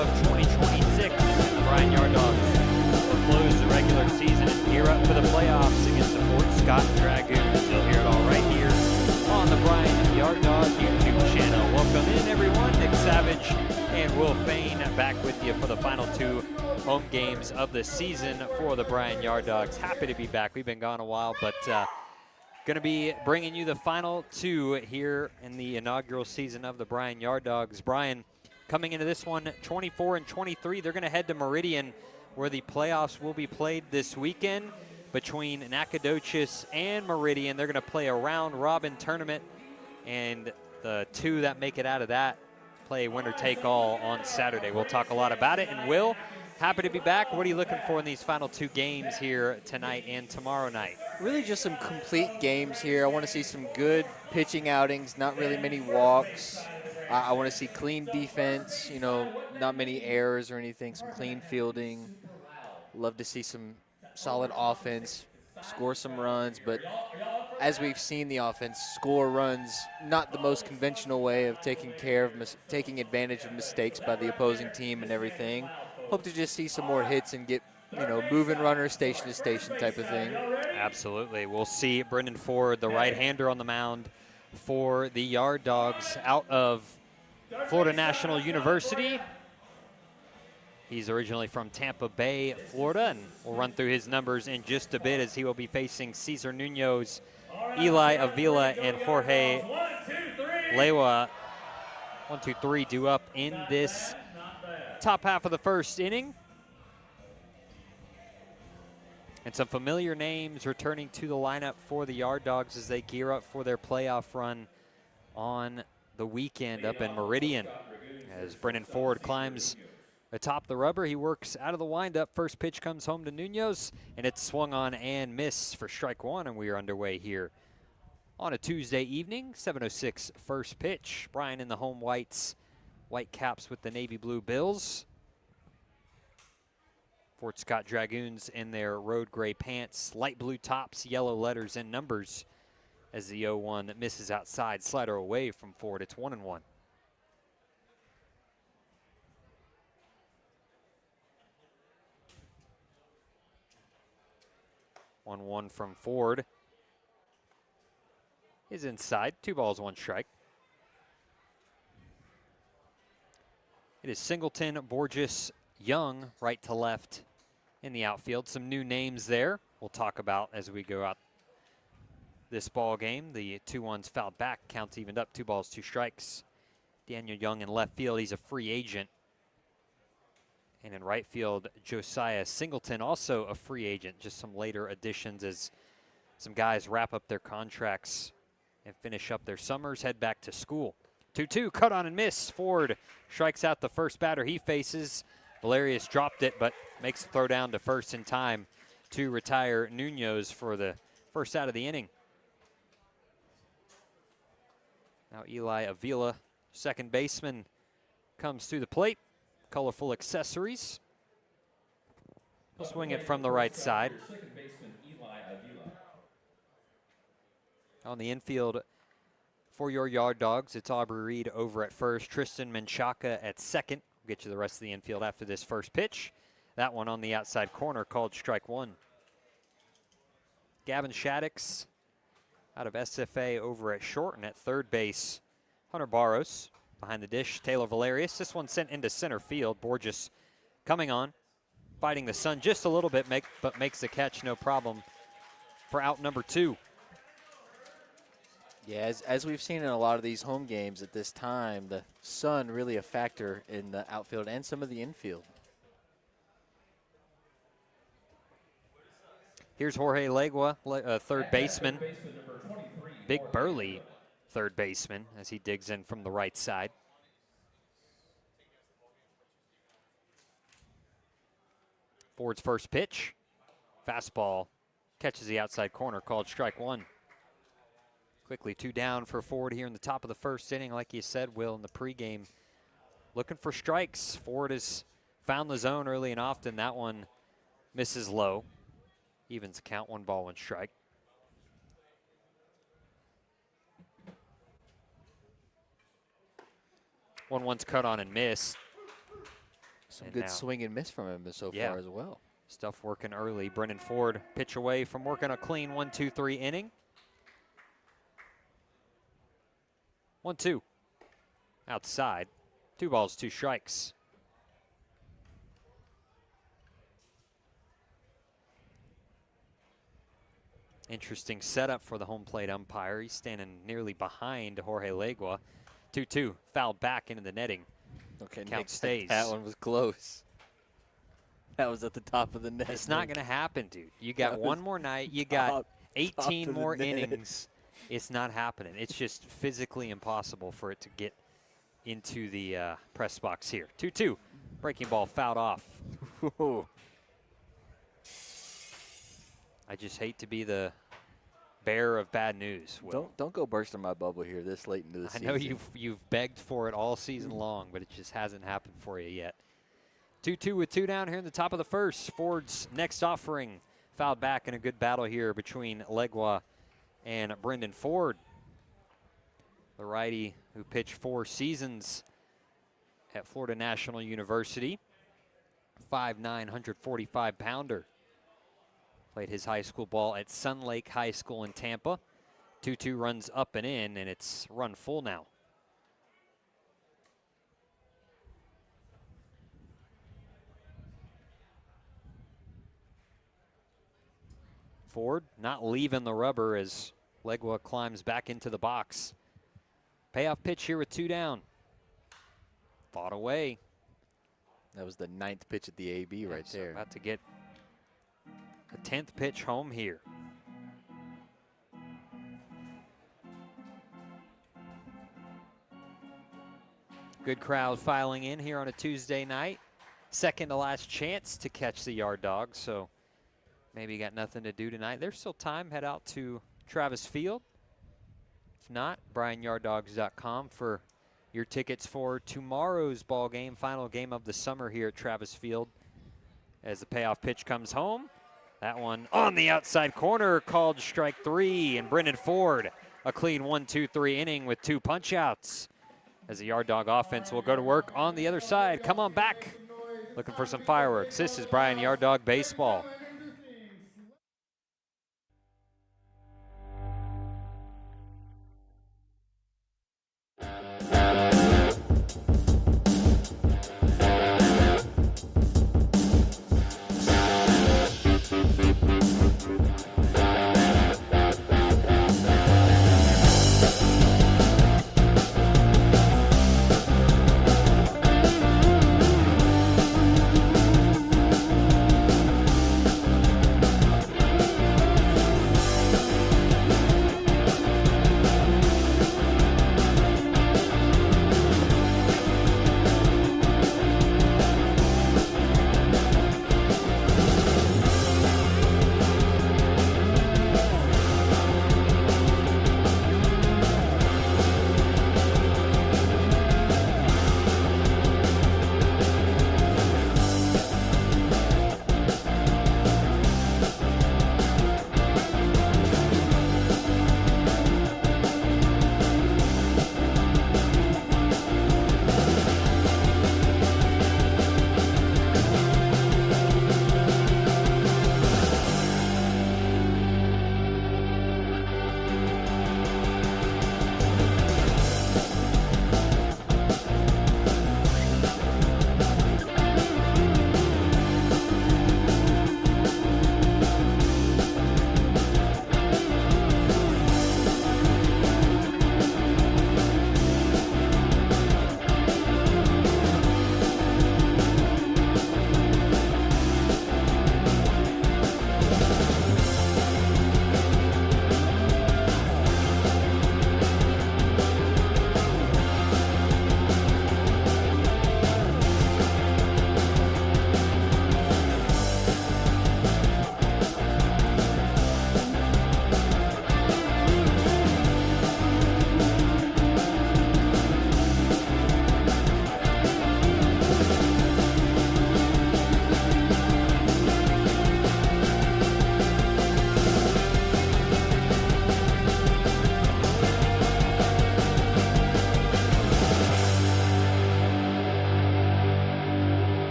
of 2026. The Bryan Yard Dogs will close the regular season and gear up for the playoffs against the Fort Scott Dragoons. You'll hear it all right here on the Bryan Yard Dogs YouTube channel. Welcome in, everyone. Nick Savage and Will Fain back with you for the final two home games of the season for the Bryan Yard Dogs. Happy to be back. We've been gone a while, but going to be bringing you the final two here in the inaugural season of the Bryan Yard Dogs. Bryan, coming into this one, 24 and 23, they're going to head to Meridian, where the playoffs will be played this weekend between Nacogdoches and Meridian. They're going to play a round-robin tournament, and the two that make it out of that play winner-take-all on Saturday. We'll talk a lot about it, and Will, happy to be back. What are you looking for in these final two games here tonight and tomorrow night? Really just some complete games here. I want to see some good pitching outings, not really many walks. I want to see clean defense, not many errors or anything, some clean fielding. Love to see some solid offense, score some runs, but as we've seen the offense score runs, not the most conventional way of taking advantage of mistakes by the opposing team and everything. Hope to just see some more hits and get, moving runners station to station type of thing. Absolutely. We'll see Brendan Ford, the right-hander on the mound for the Yard Dogs out of Florida National University. He's originally from Tampa Bay, Florida, and we'll run through his numbers in just a bit as he will be facing Cesar Munoz, Eli Avila, and Jorge Lewa. 1, 2, 3 due up in this top half of the first inning. And some familiar names returning to the lineup for the Yard Dogs as they gear up for their playoff run on the weekend up in Meridian. As Brendan Ford climbs atop the rubber, he works out of the windup. First pitch comes home to Munoz, and it's swung on and missed for strike one, and we are underway here on a Tuesday evening. 7:06 first pitch. Bryan in the home whites, white caps with the navy blue Bills. Fort Scott Dragoons in their road gray pants, light blue tops, yellow letters and numbers as the 0-1 that misses outside. Slider away from Ford. It's 1-1. One from Ford is inside. 2 balls, 1 strike. It is Singleton, Borges, Young, right to left in the outfield. Some new names there we'll talk about as we go out this ball game. The 2-1s fouled back. Counts evened up. 2 balls, 2 strikes. Daniel Young in left field. He's a free agent. And in right field, Josiah Singleton, also a free agent. Just some later additions as some guys wrap up their contracts and finish up their summers, head back to school. 2-2, cut on and miss. Ford strikes out the first batter he faces. Valerius dropped it, but makes the throw down to first in time to retire Munoz for the first out of the inning. Now Eli Avila, second baseman, comes to the plate. Colorful accessories. He'll swing it from the right side. On the infield for your Yard Dogs, it's Aubrey Reed over at first, Tristan Menchaca at second. We'll get you the rest of the infield after this first pitch. That one on the outside corner called strike one. Gavin Shaddix out of SFA over at short, and at third base, Hunter Barros. Behind the dish, Taylor Valerius. This one sent into center field. Borges coming on, fighting the sun just a little bit, but makes the catch no problem for out number 2. Yeah, as we've seen in a lot of these home games at this time, the sun really a factor in the outfield and some of the infield. Here's Jorge Legua, third baseman. Big burly third baseman as he digs in from the right side. Ford's first pitch. Fastball catches the outside corner, called strike one. Quickly 2 down for Ford here in the top of the first inning. Like you said, Will, in the pregame, looking for strikes. Ford has found the zone early and often. That one misses low. Evens the count, 1 ball, 1 strike. One's cut on and missed. Some And good now, swing and miss from him so Yeah. far as well. stuff working early. Brendan Ford, pitch away from working a clean 1-2-3 inning. 1-2. Outside. 2 balls, 2 strikes. Interesting setup for the home plate umpire. He's standing nearly behind Jorge Legua. 2-2, fouled back into the netting. Okay, Count Nick, stays. That one was close. That was at the top of the net. It's not going to happen, dude. You got That one was more night. You got 18 of the more net. innings. It's not happening. It's just physically impossible for it to get into the press box here. 2-2, breaking ball fouled off. I just hate to be the bearer of bad news, Will. Don't go bursting my bubble here this late into the I season. know you've begged for it all season long, but it just hasn't happened for you yet. 2-2 with 2 down here in the top of the first. Ford's next offering fouled back in a good battle here between Legua and Brendan Ford. The righty who pitched 4 seasons at Florida National University. 5'9", 145-pounder. Played his high school ball at Sun Lake High School in Tampa. 2-2 runs up and in, and it's run full now. Ford not leaving the rubber as Legua climbs back into the box. Payoff pitch here with 2 down. Fought away. That was the 9th pitch at the AB right So there. about to get the 10th pitch home here. Good crowd filing in here on a Tuesday night. Second to last chance to catch the Yard Dogs, so maybe you got nothing to do tonight. There's still time. Head out to Travis Field. If not, BryanYardDogs.com for your tickets for tomorrow's ball game, final game of the summer here at Travis Field. As the payoff pitch comes home, that one on the outside corner, called strike 3, and Brendan Ford, a clean 1-2-3 inning with 2 punch-outs. As the Yard Dog offense will go to work on the other side. Come on back. Looking for some fireworks. This is Bryan Yard Dog Baseball.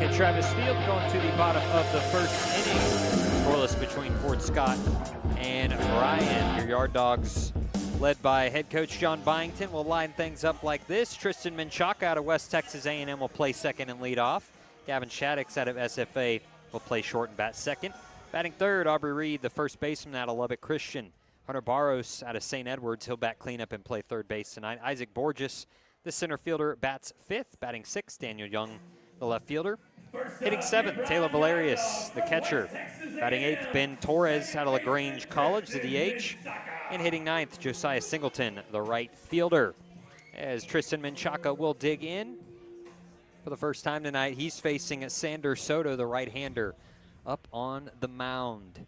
at Travis Field, going to the bottom of the first inning. Scoreless between Fort Scott and Bryan. Your Yard Dogs, led by head coach John Byington, will line things up like this. Tristan Menchaca out of West Texas A&M will play second and lead off. Gavin Shaddix out of SFA will play short and bat second. Batting third, Aubrey Reed, the first baseman out of Lubbock Christian. Hunter Barros out of St. Edwards, he'll bat cleanup and play third base tonight. Isaac Borges, the center fielder, bats fifth. Batting sixth, Daniel Young, the left fielder. Hitting seventh, Taylor Valerius, the catcher. Batting eighth, Ben Torres out of LaGrange College, the DH. And hitting ninth, Josiah Singleton, the right fielder. As Tristan Menchaca will dig in for the first time tonight, he's facing Sander Soto, the right-hander, up on the mound.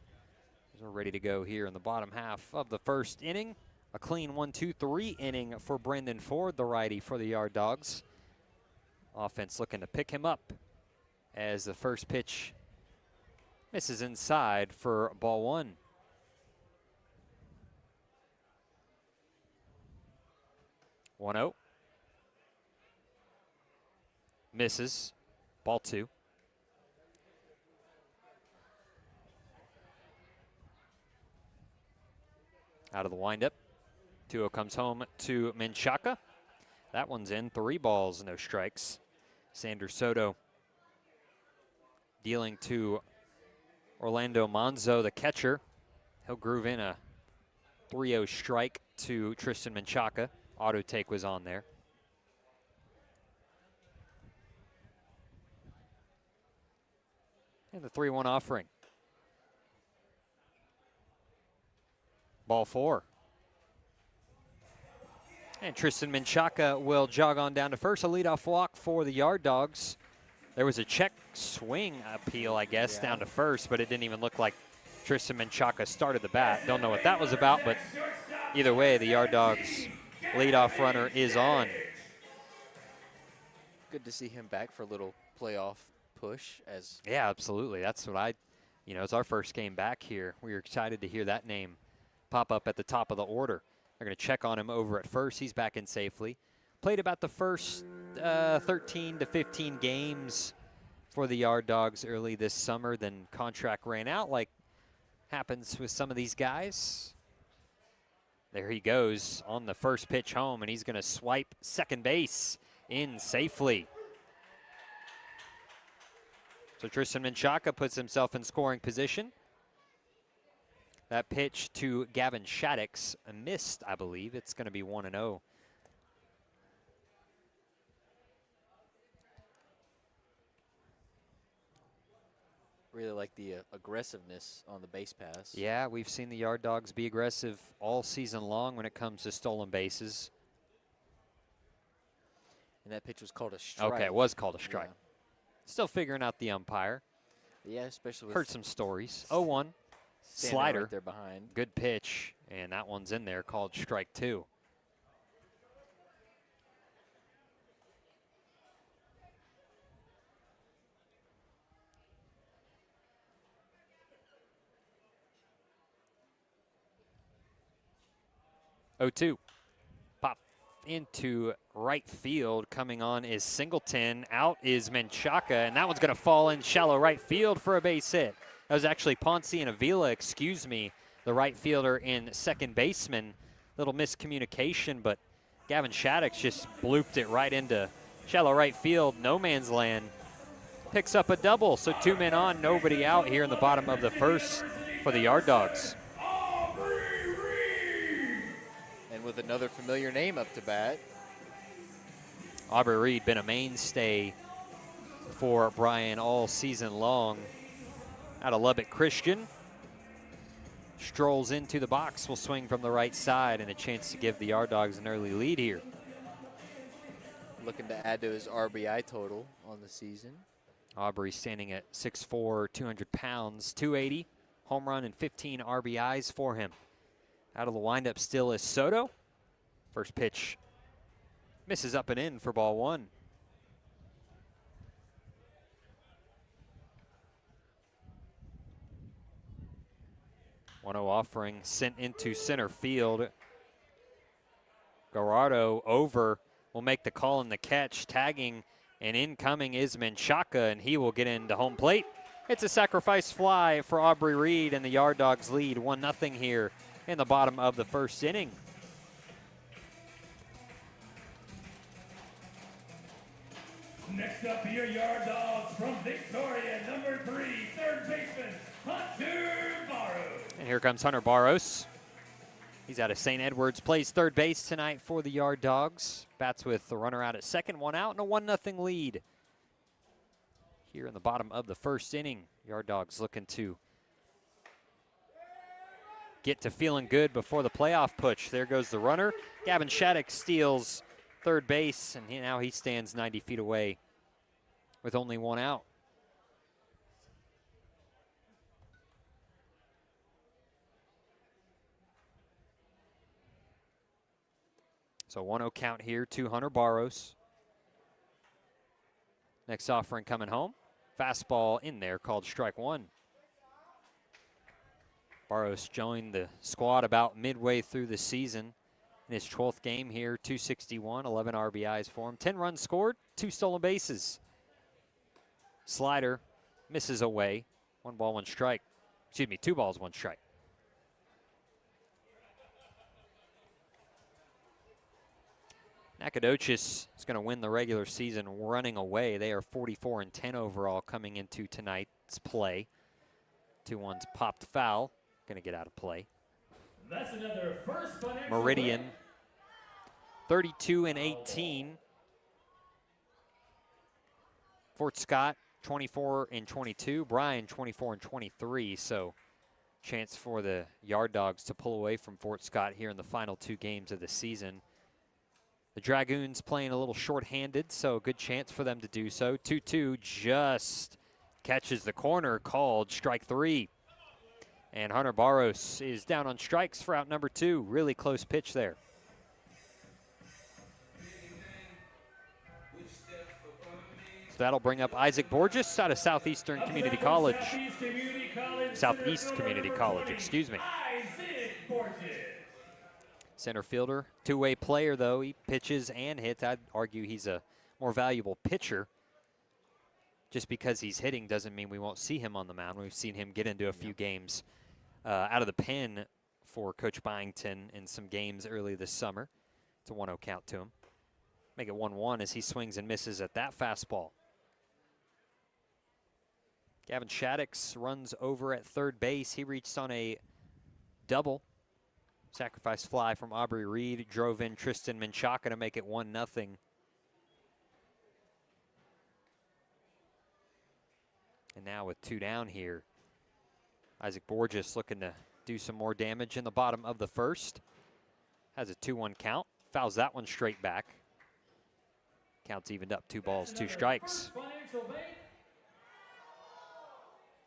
We're ready to go here in the bottom half of the first inning. A clean 1-2-3 inning for Brendan Ford, the righty for the Yard Dogs. Offense looking to pick him up as the first pitch misses inside for ball one. One 0. Misses. Ball two. Out of the windup. 2-0 comes home to Menchaca. That one's in. 3 balls, no strikes. Sander Soto dealing to Orlando Monzo, the catcher. He'll groove in a 3-0 strike to Tristan Menchaca. Auto take was on there. And the 3-1 offering. Ball 4. And Tristan Menchaca will jog on down to first. A leadoff walk for the Yard Dogs. There was a check swing appeal, I guess, down to first, but it didn't even look like Tristan Menchaca started the bat. Don't know what that was about, but either way, the Yard Dogs leadoff runner is on. Good to see him back for a little playoff push. Yeah, absolutely. That's what it's our first game back here. We were excited to hear that name pop up at the top of the order. They're going to check on him over at first. He's back in safely. Played about the first 13 to 15 games for the Yard Dogs early this summer. Then contract ran out, like happens with some of these guys. There he goes on the first pitch home, and he's going to swipe second base in safely. So Tristan Menchaca puts himself in scoring position. That pitch to Gavin Shaddix missed, I believe. It's going to be 1-0. Really like the aggressiveness on the base pass. Yeah, we've seen the Yard Dogs be aggressive all season long when it comes to stolen bases. And that pitch was called a strike. Okay, it was called a strike. Yeah. Still figuring out the umpire. Yeah, especially with Heard some stories. 0-1. Slider. Right there behind. Good pitch, and that one's in there, called strike 2. Oh, 2. Pop into right field. Coming on is Singleton. Out is Menchaca, and that one's going to fall in shallow right field for a base hit. That was actually Ponce and Avila, the right fielder and second baseman. Little miscommunication, but Gavin Shaddix just blooped it right into shallow right field, no man's land. Picks up a double, so 2 men on, nobody out here in the bottom of the first for the Yard Dogs. And with another familiar name up to bat. Aubrey Reed been a mainstay for Bryan all season long. Out of Lubbock Christian. Strolls into the box, will swing from the right side, and a chance to give the Yard Dogs an early lead here. Looking to add to his RBI total on the season. Aubrey standing at 6'4", 200 pounds, 280, home run and 15 RBIs for him. Out of the windup still is Soto. First pitch misses up and in for ball 1. One-0 offering sent into center field. Gerardo over will make the call and the catch, tagging And incoming is Menchaca, and he will get into home plate. It's a sacrifice fly for Aubrey Reed, and the Yard Dogs lead 1-0 here in the bottom of the first inning. Next up, your Yard Dogs from Victoria, number 3, third baseman, Hunter Barros. And here comes Hunter Barros. He's out of St. Edwards, plays third base tonight for the Yard Dogs. Bats with the runner out at second, 1 out, and a 1-0 lead. Here in the bottom of the first inning, Yard Dogs looking to get to feeling good before the playoff push. There goes the runner. Gavin Shattuck steals third base, and now he stands 90 feet away with only 1 out. So 1-0 count here to Hunter Barros. Next offering coming home. Fastball in there, called strike 1. Barros joined the squad about midway through the season. In his 12th game here, 261, 11 RBIs for him. 10 runs scored, 2 stolen bases. Slider misses away. 1 ball, 1 strike. Excuse me, 2 balls, 1 strike. Nacogdoches is going to win the regular season running away. They are 44-10 overall coming into tonight's play. 2-1's popped foul. Going to get out of play. That's another first financial Meridian, 32-18. Fort Scott, 24-22. Bryan, 24-23. So, chance for the Yard Dogs to pull away from Fort Scott here in the final 2 games of the season. The Dragoons playing a little short-handed, so a good chance for them to do so. 2-2 just catches the corner, called strike 3. And Hunter Barros is down on strikes for out number 2. Really close pitch there. So that'll bring up Isaac Borges out of Southeastern Community College. Southeast Community College, excuse me. Center fielder, 2-way player though. He pitches and hits. I'd argue he's a more valuable pitcher. Just because he's hitting doesn't mean we won't see him on the mound. We've seen him get into a few games out of the pen for Coach Byington in some games early this summer. It's a 1-0 count to him. Make it 1-1 as he swings and misses at that fastball. Gavin Shattuck runs over at third base. He reached on a double. Sacrifice fly from Aubrey Reed drove in Tristan Menchaca to make it 1-0. And now with 2 down here, Isaac Borges looking to do some more damage in the bottom of the first. Has a 2-1 count. Fouls that one straight back. Counts evened up, 2 balls, 2 strikes.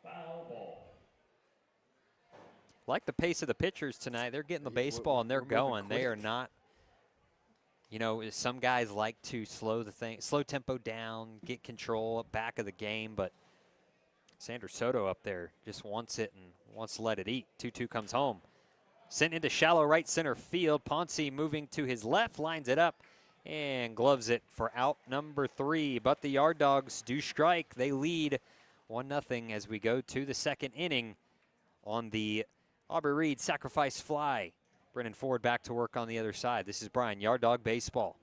Foul ball. Like the pace of the pitchers tonight. They're getting the baseball and they're going. They are not, you know, some guys like to slow tempo down, get control back of the game, but Sanders Soto up there just wants it and wants to let it eat. 2-2 comes home. Sent into shallow right center field. Ponce moving to his left, lines it up and gloves it for out number 3. But the Yard Dogs do strike. They lead 1-0 as we go to the second inning on the Aubrey Reed sacrifice fly. Brennan Ford back to work on the other side. This is Bryan Yard Dog Baseball.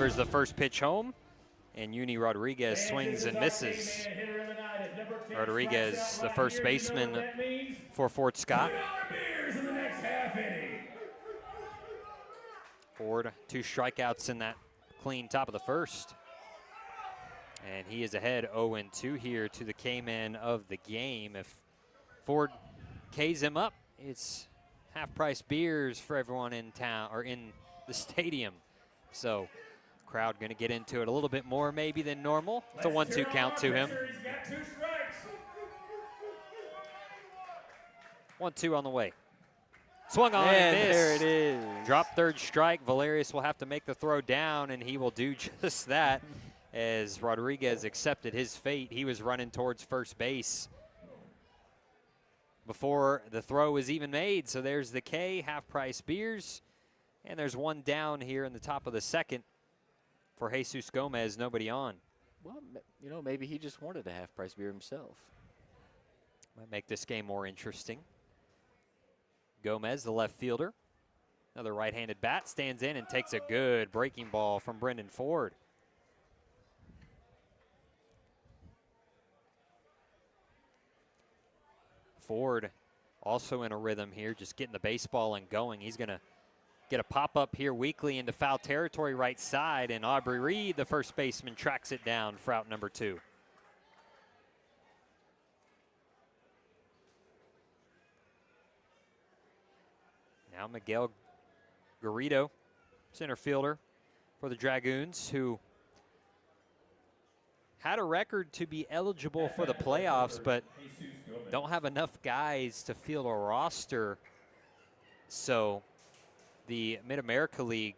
delivers the first pitch home, and Uni Rodriguez swings and misses. Rodriguez, the first baseman for Fort Scott. Ford, 2 strikeouts in that clean top of the first. And he is ahead 0-2 here to the K-man of the game. If Ford K's him up, it's half-price beers for everyone in town or in the stadium. So crowd going to get into it a little bit more maybe than normal. It's a 1-2 count to him. 1-2 on the way. Swung on and missed. There it is. Drop third strike. Valerius will have to make the throw down, and he will do just that as Rodriguez accepted his fate. He was running towards first base before the throw was even made. So there's the K, half-price beers. And there's one down here in the top of the second for Jesus Gomez, nobody on. Well, you know, maybe he just wanted a half-price beer himself. Might make this game more interesting. Gomez, the left fielder. Another right-handed bat, stands in and takes a good breaking ball from Brendan Ford. Ford also in a rhythm here, just getting the baseball and going. He's going to get a pop-up here weakly into foul territory right side, and Aubrey Reed, the first baseman, tracks it down for out number 2. Now Miguel Garrido, center fielder for the Dragoons, who had a record to be eligible for the playoffs, but don't have enough guys to field a roster. So the Mid-America League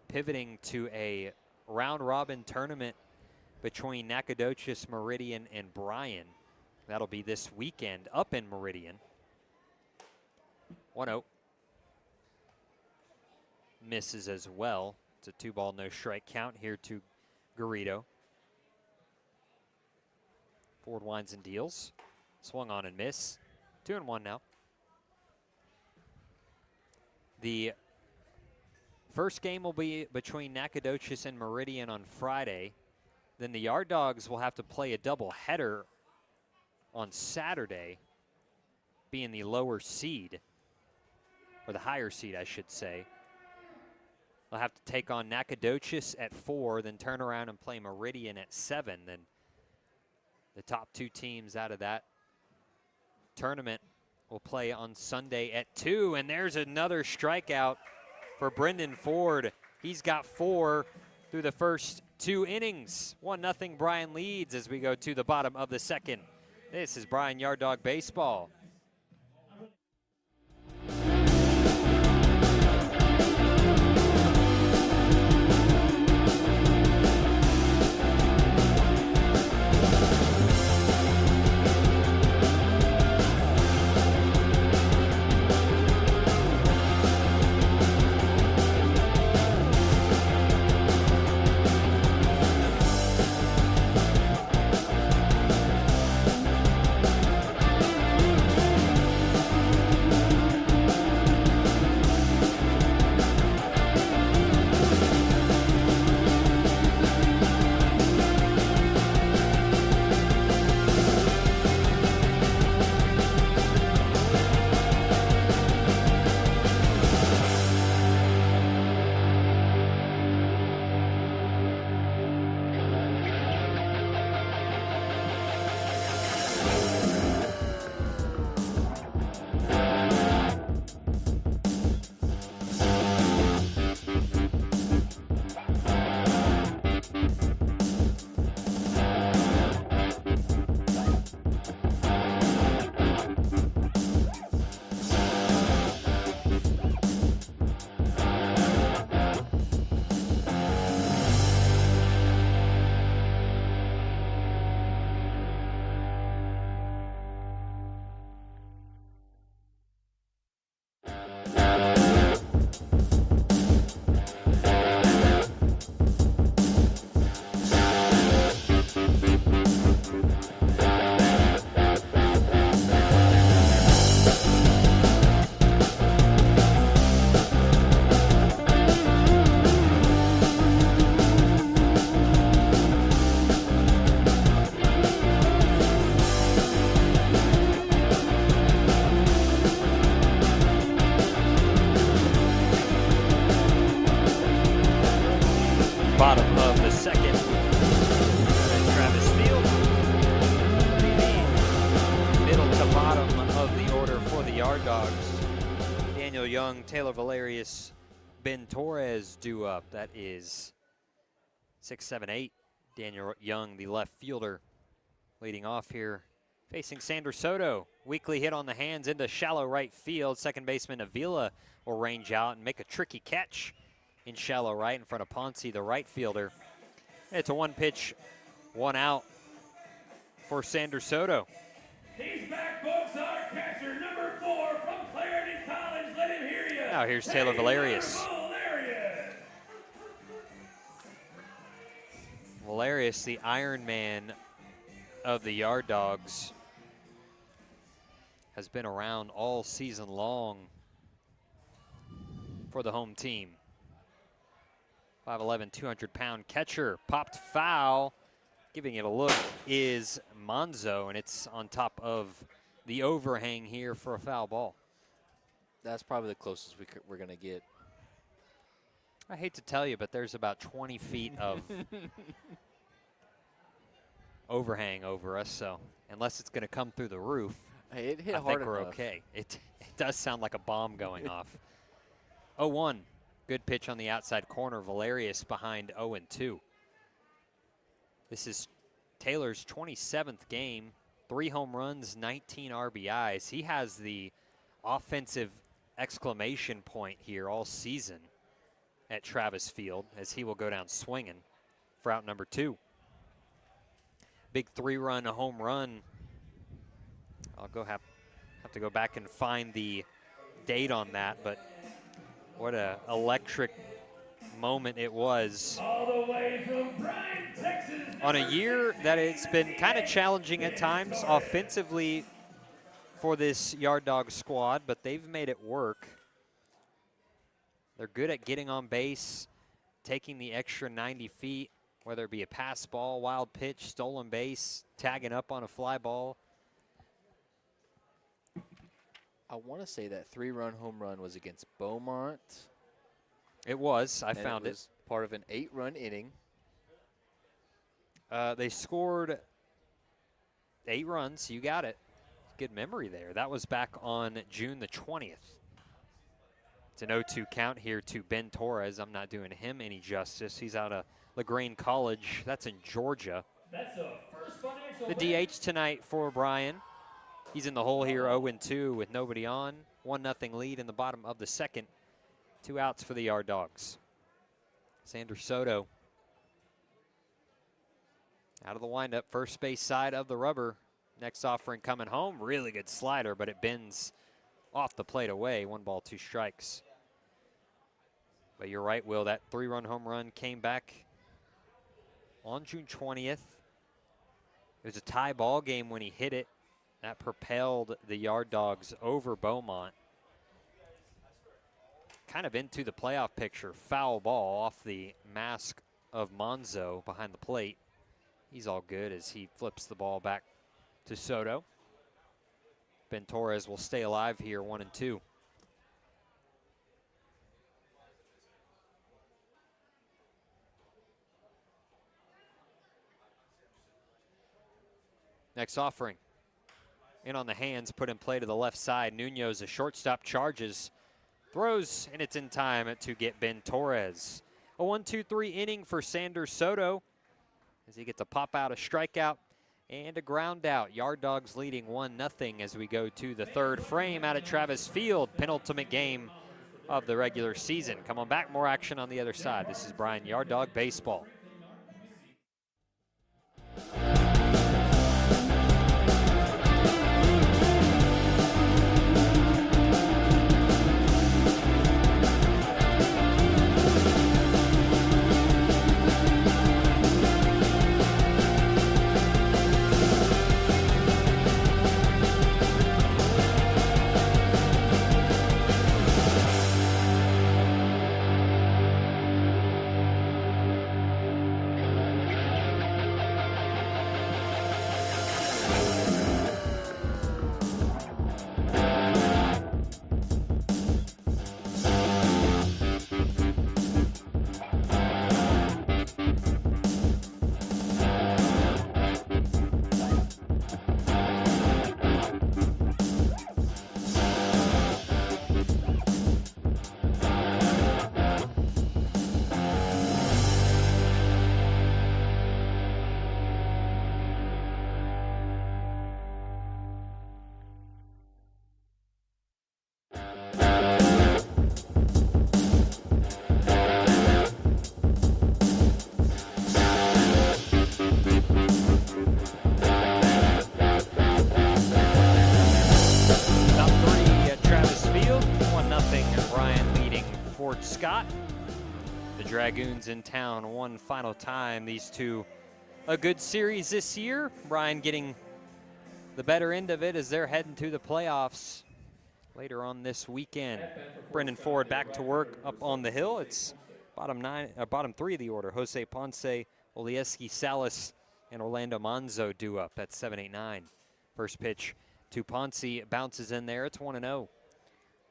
pivoting to a round-robin tournament between Nacogdoches, Meridian, and Bryan. That'll be this weekend up in Meridian. 1-0. Misses as well. It's a 2-ball, no-strike count here to Garrido. Ford winds and deals. Swung on and missed. 2-1 now. The first game will be between Nacogdoches and Meridian on Friday. Then the Yard Dogs will have to play a doubleheader on Saturday, being the lower seed, or the higher seed, I should say. They'll have to take on Nacogdoches at 4, then turn around and play Meridian at 7. Then the top 2 teams out of that tournament will play on Sunday at 2. And there's another strikeout for Brendan Ford. He's got 4 through the first 2 innings. 1-0 Bryan leads as we go to the bottom of the second. This is Bryan Yard Dog Baseball. Young, Taylor Valerius, Ben Torres due up. That is 6, 7, 8. Daniel Young, the left fielder, leading off here, facing Sanders Soto. Weakly hit on the hands into shallow right field. Second baseman Avila will range out and make a tricky catch in shallow right in front of Ponce, the right fielder. It's a 1-pitch, 1 out for Sanders Soto. He's back, folks. Our catcher, number 4 from Clarendon College. Let him hear you. Now here's Taylor Valerius. Valerius, the Iron Man of the Yard Dogs, has been around all season long for the home team. 5'11", 200-pound catcher, popped foul. Giving it a look is Monzo, and it's on top of the overhang here for a foul ball. That's probably the closest we're going to get. I hate to tell you, but there's about 20 feet of overhang over us, so unless it's going to come through the roof, Hey, it hit I hard think we're enough. okay. It does sound like a bomb going off. 0-1, good pitch on the outside corner. Valerius behind 0-2. This is Taylor's 27th game, 3 home runs, 19 RBIs. He has the offensive exclamation point here all season at Travis Field, as he will go down swinging for out number 2. Big 3-run home run. I'll have to go back and find the date on that, but what a electric moment it was. All the way from Bryan, Texas. On a year that it's been kind of challenging at times offensively for this Yard Dog squad, but they've made it work. They're good at getting on base, taking the extra 90 feet, whether it be a pass ball, wild pitch, stolen base, tagging up on a fly ball. I want to say that 3-run home run was against Beaumont. It was. I and found it. Was part of an 8-run inning. They scored 8 runs. You got it. Good memory there. That was back on June the 20th. It's an 0-2 count here to Ben Torres. I'm not doing him any justice. He's out of LaGrange College. That's in Georgia. That's a first financial The DH tonight for Bryan. He's in the hole here, 0-2 with nobody on. 1-0 lead in the bottom of the second. 2 outs for the Yard Dogs. Sanders Soto out of the windup, first base side of the rubber. Next offering coming home. Really good slider, but it bends off the plate away. 1 ball, 2 strikes. But you're right, Will. That 3-run home run came back on June 20th. It was a tie ball game when he hit it. That propelled the Yard Dogs over Beaumont. Kind of into the playoff picture. Foul ball off the mask of Monzo behind the plate. He's all good as he flips the ball back to Soto. Ben Torres will stay alive here, 1-2. Next offering. In on the hands, put in play to the left side. Nuno's, a shortstop, charges, throws, and it's in time to get Ben Torres. A 1-2-3 inning for Sanders Soto as he gets a pop out, a strikeout, and a ground out. Yard Dogs leading 1-0 as we go to the 3rd frame out at Travis Field. Penultimate game of the regular season. Come on back, more action on the other side. This is Bryan Yard Dog Baseball. Dragoons in town one final time. These two, a good series this year. Bryan getting the better end of it as they're heading to the playoffs later on this weekend. Brendan Ford back to work up on the hill. It's bottom three of the order. Jose Ponce, Olieski Salas, and Orlando Monzo due up. That's 7, 8, 9. First pitch to Ponce, bounces in there. It's 1-0.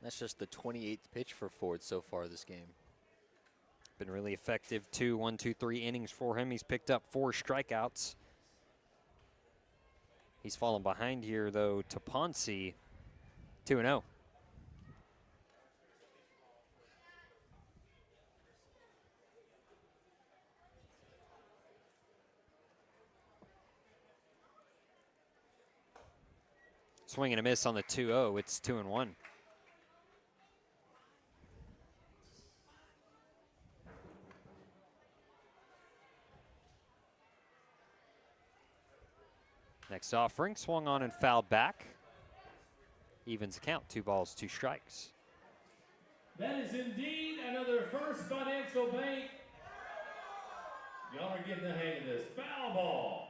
That's just the 28th pitch for Ford so far this game. Been really effective, 1, 2, 3 innings for him. He's picked up 4 strikeouts. He's fallen behind here, though, to Ponce, 2-0. Swing and a miss on the 2-0. It's 2-1. Next offering, swung on and fouled back. Evens the count, 2 balls, 2 strikes. That is indeed another First Financial Bank. Y'all are getting the hang of this. Foul ball.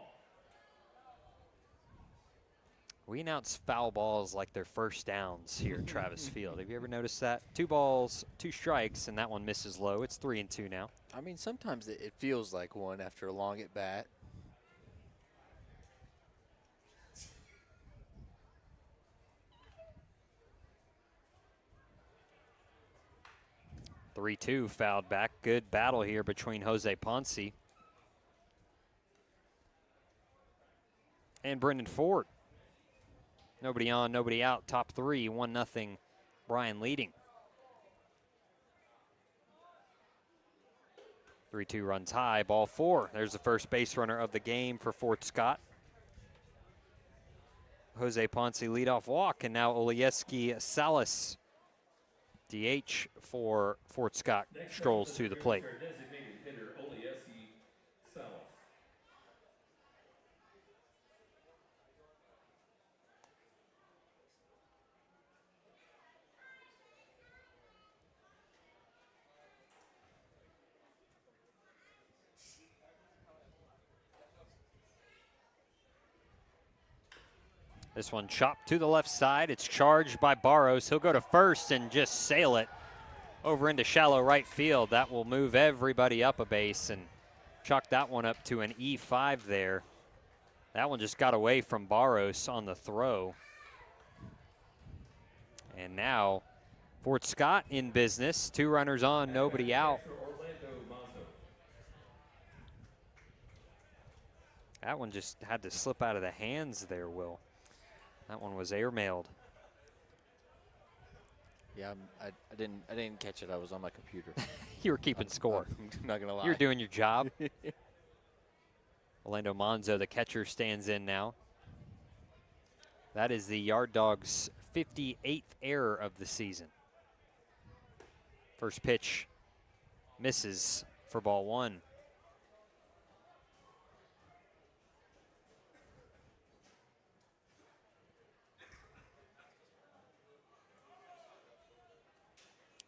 We announce foul balls like they're first downs here at Travis Field. Have you ever noticed that? 2 balls, 2 strikes, and that one misses low. It's 3-2 now. I mean, sometimes it feels like one after a long at bat. (3-2) fouled back. Good battle here between Jose Ponce and Brendan Ford. Nobody on, nobody out. Top 3, 1-0. Bryan leading. 3-2 runs high. Ball 4. There's the first base runner of the game for Fort Scott. Jose Ponce leadoff walk, and now Olieski Salas, DH for Fort Scott, strolls to the plate. Designated hitter Olieski Salas. This one chopped to the left side. It's charged by Barros. He'll go to first and just sail it over into shallow right field. That will move everybody up a base and chalk that one up to an E5 there. That one just got away from Barros on the throw. And now Fort Scott in business. 2 runners on, nobody out. That one just had to slip out of the hands there, Will. That one was airmailed. Yeah, I didn't catch it. I was on my computer. You were keeping score. I'm not gonna lie. You're doing your job. Orlando Monzo, the catcher, stands in now. That is the Yard Dogs' 58th error of the season. First pitch misses for ball 1.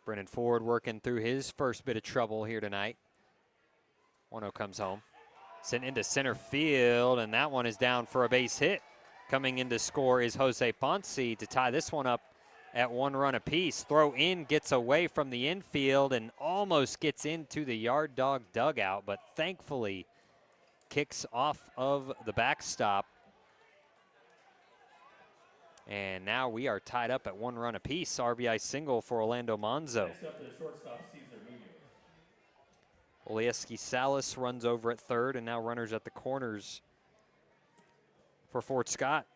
Brendan Ford working through his first bit of trouble here tonight. 1-0 comes home. Sent into center field, and that one is down for a base hit. Coming in to score is Jose Ponce to tie this one up at 1 run apiece. Throw in, gets away from the infield, and almost gets into the Yard Dog dugout, but thankfully kicks off of the backstop. And now we are tied up at 1 run apiece. RBI single for Orlando Monzo. Next up, the shortstop, Cesar Munoz. Olieski Salas runs over at third, and now runners at the corners for Fort Scott.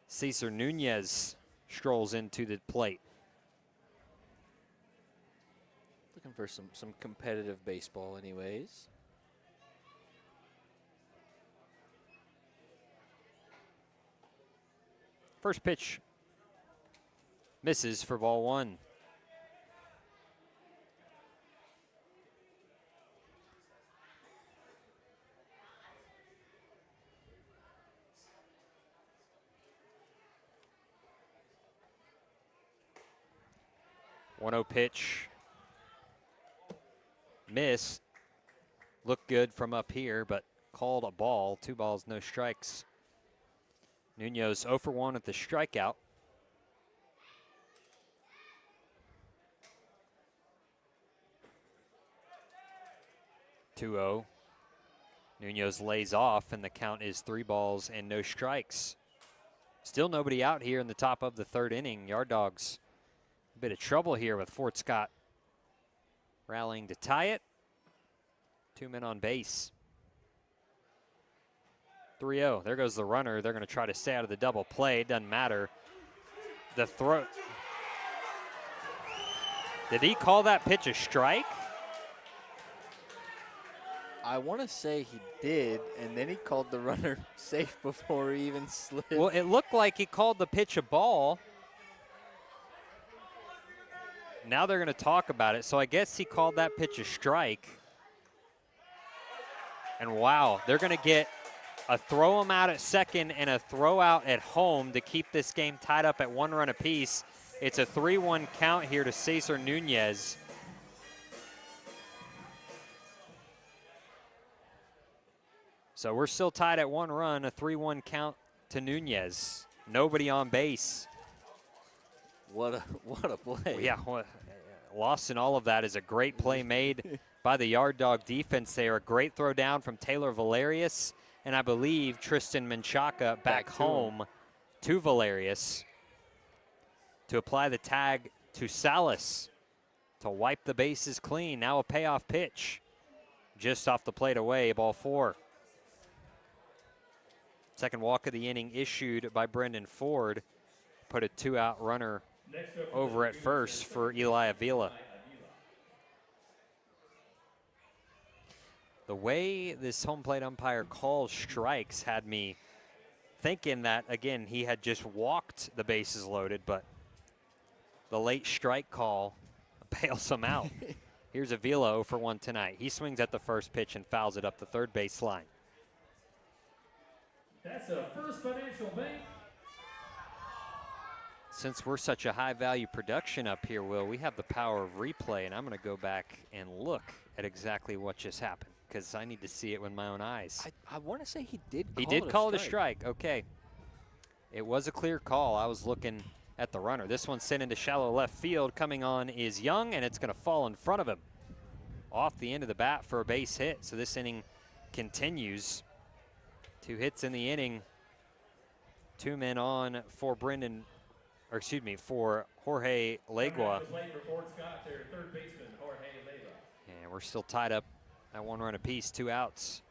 Cesar Nunez strolls into the plate. Looking for some competitive baseball anyways. First pitch misses for ball 1. One-0 pitch miss. Looked good from up here, but called a ball. 2 balls, no strikes. Nunez 0 for 1 at the strikeout. (2-0). Nunez lays off, and the count is 3 balls and no strikes. Still nobody out here in the top of the 3rd inning. Yard Dogs, a bit of trouble here with Fort Scott rallying to tie it. 2 men on base. 3-0. There goes the runner. They're going to try to stay out of the double play. It doesn't matter. The throw. Did he call that pitch a strike? I want to say he did, and then he called the runner safe before he even slid. Well, it looked like he called the pitch a ball. Now they're going to talk about it. So I guess he called that pitch a strike. And wow, they're going to get a throw him out at second and a throw out at home to keep this game tied up at 1 run apiece. It's a 3-1 count here to Cesar Nunez. So we're still tied at 1 run, a 3-1 count to Nunez. Nobody on base. What a play. Yeah, lost in all of that is a great play made by the Yard Dog defense there. A great throw down from Taylor Valerius, and I believe Tristan Menchaca back home to Valerius to apply the tag to Salas to wipe the bases clean. Now a payoff pitch just off the plate away, ball 4. Second walk of the inning issued by Brendan Ford. Put a 2-out runner over at first for Eli Avila. The way this home plate umpire calls strikes had me thinking that, again, he had just walked the bases loaded, but the late strike call bails him out. Here's Avila 0 for 1 tonight. He swings at the first pitch and fouls it up the third base line. That's a First Financial Bank. Since we're such a high-value production up here, Will, we have the power of replay, and I'm going to go back and look at exactly what just happened because I need to see it with my own eyes. I want to say he did call He did call it a strike. Okay. It was a clear call. I was looking at the runner. This one's sent into shallow left field. Coming on is Young, and it's going to fall in front of him. Off the end of the bat for a base hit. So this inning continues. 2 hits in the inning. 2 men on for for Jorge Legua. And we're still tied up at 1 run apiece, 2 outs.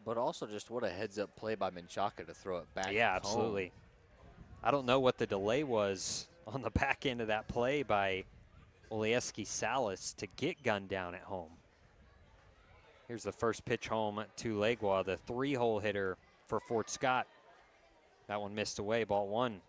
But also just what a heads-up play by Menchaca to throw it back. Yeah, absolutely. I don't know what the delay was on the back end of that play by Olieski Salas to get gunned down at home. Here's the first pitch home to Legua, the 3-hole hitter for Fort Scott. That one missed away, ball 1.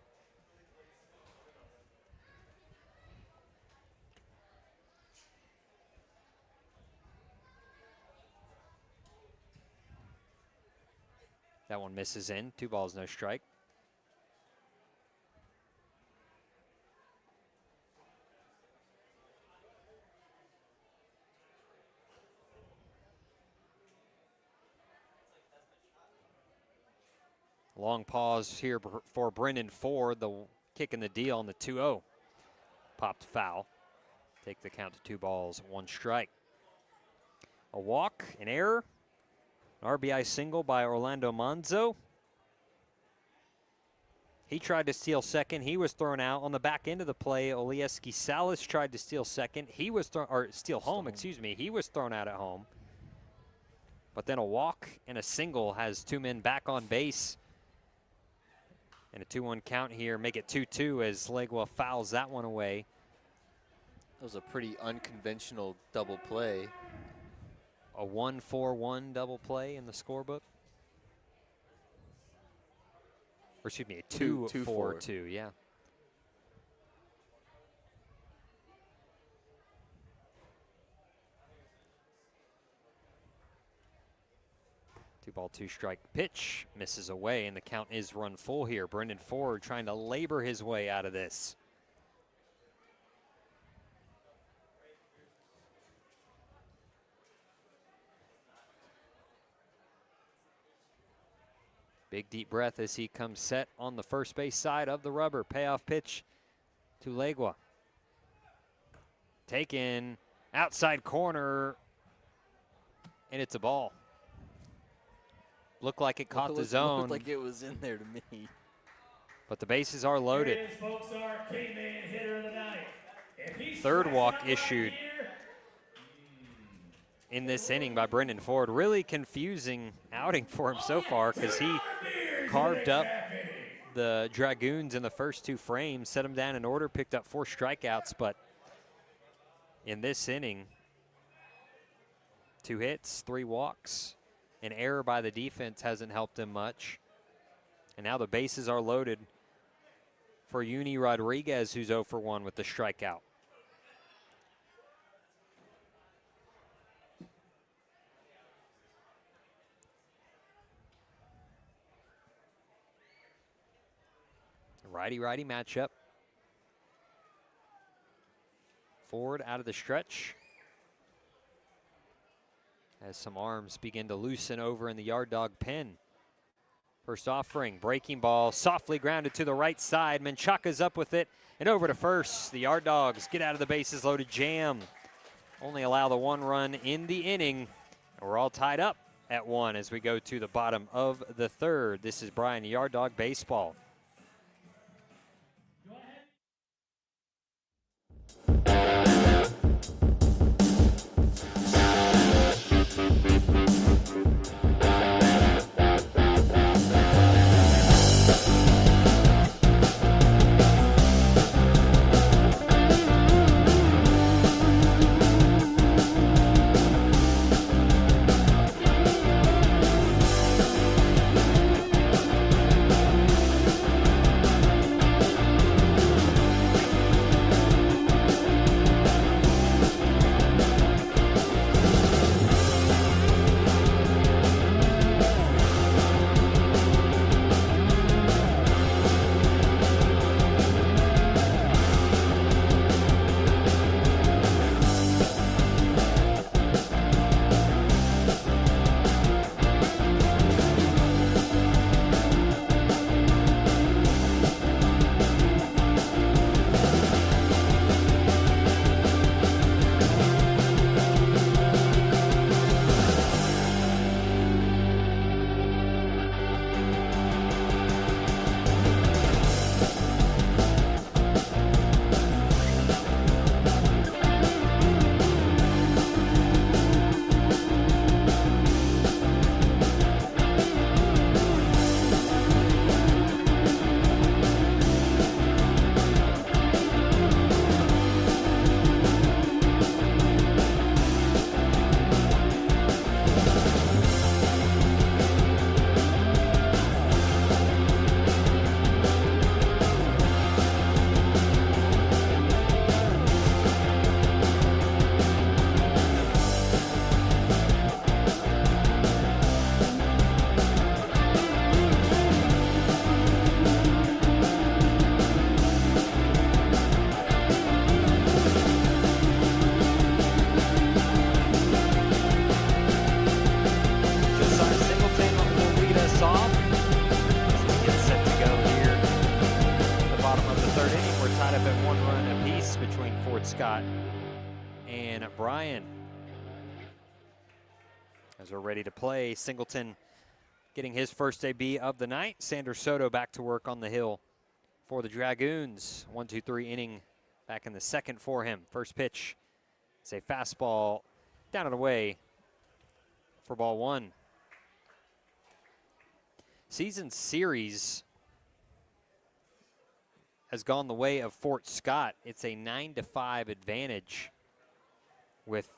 That one misses in, 2 balls, no strike. Long pause here for Brendan Ford, the kick in the deal on the 2-0. Popped foul. Take the count to 2 balls, 1 strike. A walk, an error. An RBI single by Orlando Monzo. He tried to steal second. He was thrown out. On the back end of the play, Olieski Salas tried to steal second. He was steal home, excuse me. He was thrown out at home. But then a walk and a single has 2 men back on base. And a 2-1 count here, make it 2-2 as Legua fouls that one away. That was a pretty unconventional double play. A 1-4-1 double play in the scorebook. Or excuse me, a 2-4-2, yeah. Two ball, 2 strike pitch, misses away, and the count is run full here. Brendan Ford trying to labor his way out of this. Big deep breath as he comes set on the first base side of the rubber. Payoff pitch to Legua. Taken outside corner, and it's a ball. Looked like it caught the zone. Looked like it was in there to me. But the bases are loaded. Here it is, folks, our K-Man hitter of the night. If he Third strikes walk out issued here, in this inning by Brendan Ford. Really confusing outing for him so far because he carved up the Dragoons in the first 2 frames, set them down in order, picked up 4 strikeouts, but in this inning, 2 hits, 3 walks. An error by the defense hasn't helped him much. And now the bases are loaded for Uni Rodriguez, who's 0 for 1 with the strikeout. Righty-righty matchup. Ford out of the stretch as some arms begin to loosen over in the Yard Dog pen. First offering, breaking ball, softly grounded to the right side. Menchaca's up with it and over to first. The Yard Dogs get out of the bases loaded jam. Only allow the 1 run in the inning. And we're all tied up at 1 as we go to the bottom of the 3rd. This is Bryan Yard Dog baseball. Fort Scott and Bryan. As we're ready to play, Singleton getting his first AB of the night. Sanders Soto back to work on the hill for the Dragoons. 1-2-3 inning back in the second for him. First pitch is a fastball down and away for ball one. Season series has gone the way of Fort Scott. It's a 9-5 advantage, with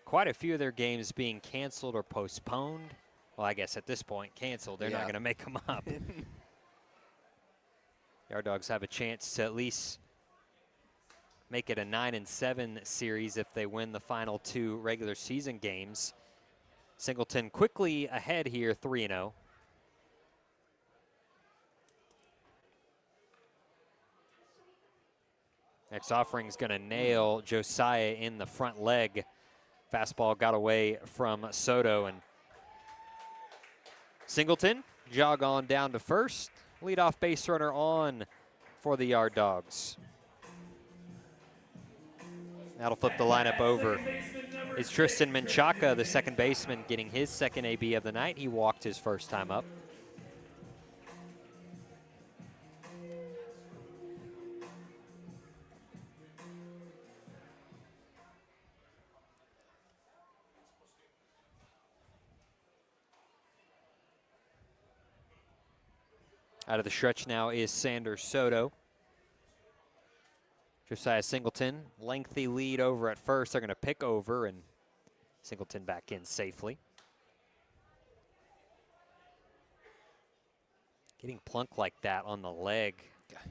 quite a few of their games being canceled or postponed. Well, I guess at this point, canceled. They're not going to make them up. Yard Dogs have a chance to at least make it a 9-7 series if they win the final two regular season games. Singleton quickly ahead here, 3-0. Next offering is going to nail Josiah in the front leg. Fastball got away from Soto, and Singleton jog on down to first. Leadoff base runner on for the Yard Dogs. That'll flip the lineup over. It's Tristan Menchaca, the second baseman, getting his second AB of the night. He walked his first time up. Out of the stretch now is Sander Soto. Josiah Singleton, lengthy lead over at first. They're going to pick over, and Singleton back in safely. Getting plunked like that on the leg,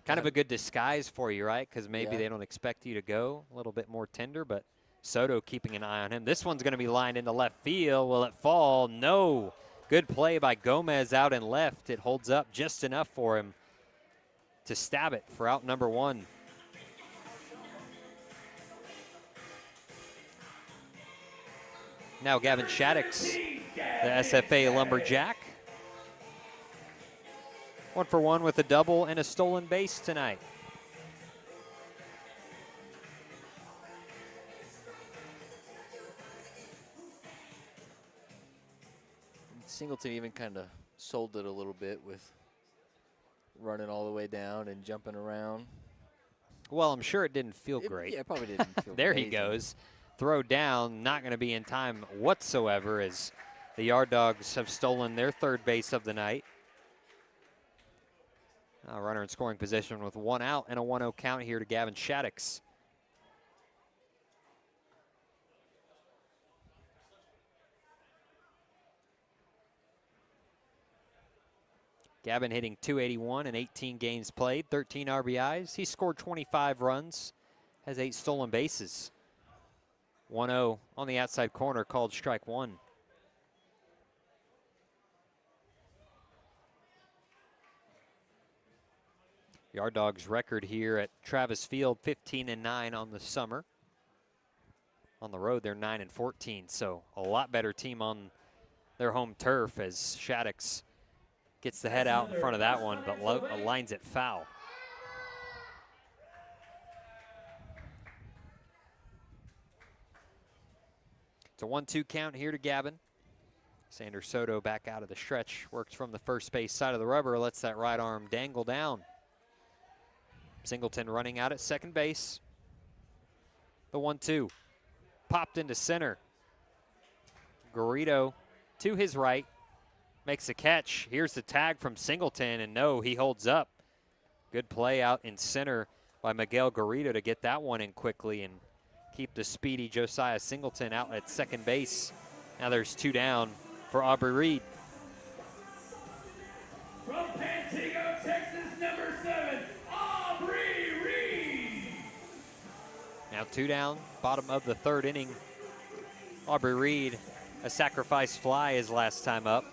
kind of a good disguise for you, right? Because maybe they don't expect you to go. A little bit more tender, but Soto keeping an eye on him. This one's going to be lined into left field. Will it fall? No. Good play by Gomez out and left. It holds up just enough for him to stab it for out number one. Now Gavin Shaddix, the SFA Lumberjack. 1 for 1 with a double and a stolen base tonight. Singleton even kind of sold it a little bit with running all the way down and jumping around. Well, I'm sure it didn't feel great. Yeah, it probably didn't feel There amazing. he goes. Throw down, not going to be in time whatsoever as the Yard Dogs have stolen their third base of the night. A runner in scoring position with 1 out and a 1-0 count here to Gavin Shaddix. Gavin hitting .281 in 18 games played, 13 RBIs. He scored 25 runs, has 8 stolen bases. 1-0 on the outside corner, called strike one. Yard Dogs record here at Travis Field, 15-9 on the summer. On the road, they're 9-14, so a lot better team on their home turf as Shaddix gets the head out in front of that one, but lines it foul. It's a 1-2 count here to Gavin. Sander Soto back out of the stretch, works from the first base side of the rubber, lets that right arm dangle down. Singleton running out at second base. The 1-2. Popped into center. Garrido to his right. Makes a catch. Here's the tag from Singleton, and no, he holds up. Good play out in center by Miguel Garrido to get that one in quickly and keep the speedy Josiah Singleton out at second base. Now there's 2 down for Aubrey Reed. From Pantego, Texas, number 7, Aubrey Reed. Now 2 down, bottom of the third inning. Aubrey Reed, a sacrifice fly his last time up.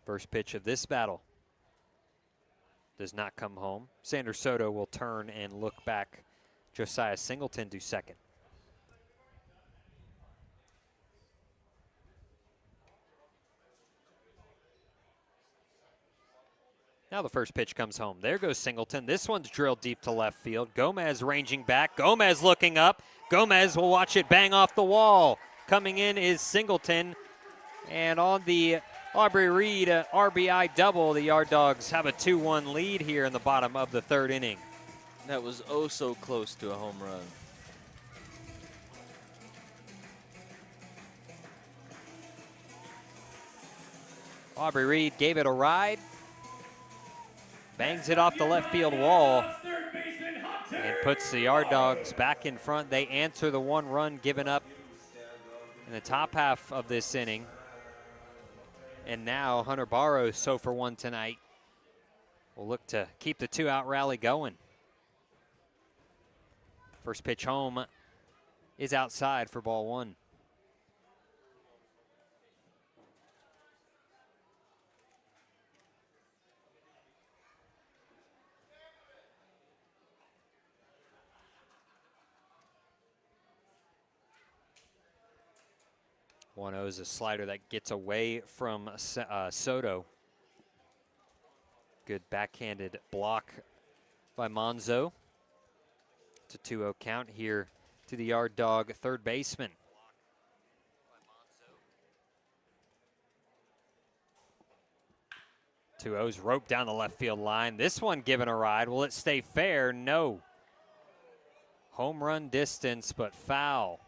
First pitch of this battle does not come home. Sander Soto will turn and look back. Josiah Singleton to second. Now the first pitch comes home. There goes Singleton. This one's drilled deep to left field. Gomez ranging back. Gomez looking up. Gomez will watch it bang off the wall. Coming in is Singleton. And on the Aubrey Reed RBI double, the Yard Dogs have a 2-1 lead here in the bottom of the third inning. That was oh so close to a home run. Aubrey Reed gave it a ride. Bangs it off the left field wall and puts the Yard Dogs back in front. They answer the 1 run given up in the top half of this inning. And now Hunter Barrows, so for 1 tonight, will look to keep the 2-out rally going. First pitch home is outside for ball 1. 1-0 is a slider that gets away from Soto. Good backhanded block by Monzo. It's a 2-0 count here to the Yard Dog third baseman. 2-0's roped down the left field line. This one given a ride. Will it stay fair? No. Home run distance, but foul.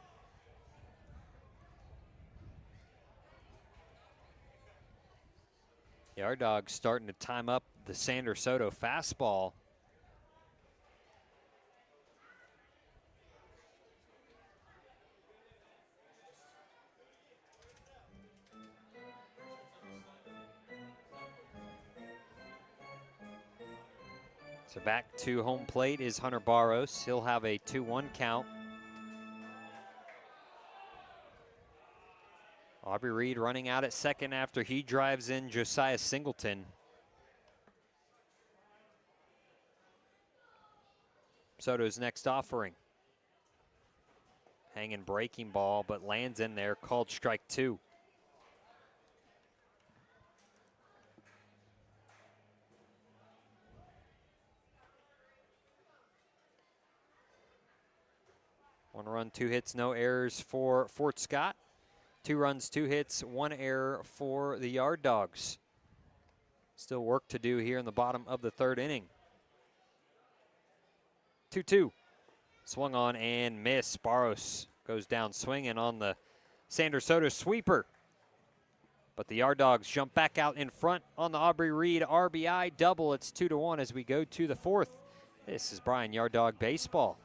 Yard Dog starting to time up the Sander Soto fastball. So back to home plate is Hunter Barros. He'll have a 2-1 count. Aubrey Reed running out at second after he drives in Josiah Singleton. Soto's next offering. Hanging breaking ball, but lands in there, called strike 2. One run, 2 hits, no errors for Fort Scott. 2 runs, 2 hits, 1 error for the Yard Dogs. Still work to do here in the bottom of the third inning. 2-2. Swung on and missed. Barros goes down swinging on the Sander Soto sweeper. But the Yard Dogs jump back out in front on the Aubrey Reed RBI double. It's 2-1 as we go to the 4th. This is Bryan Yard Dog Baseball.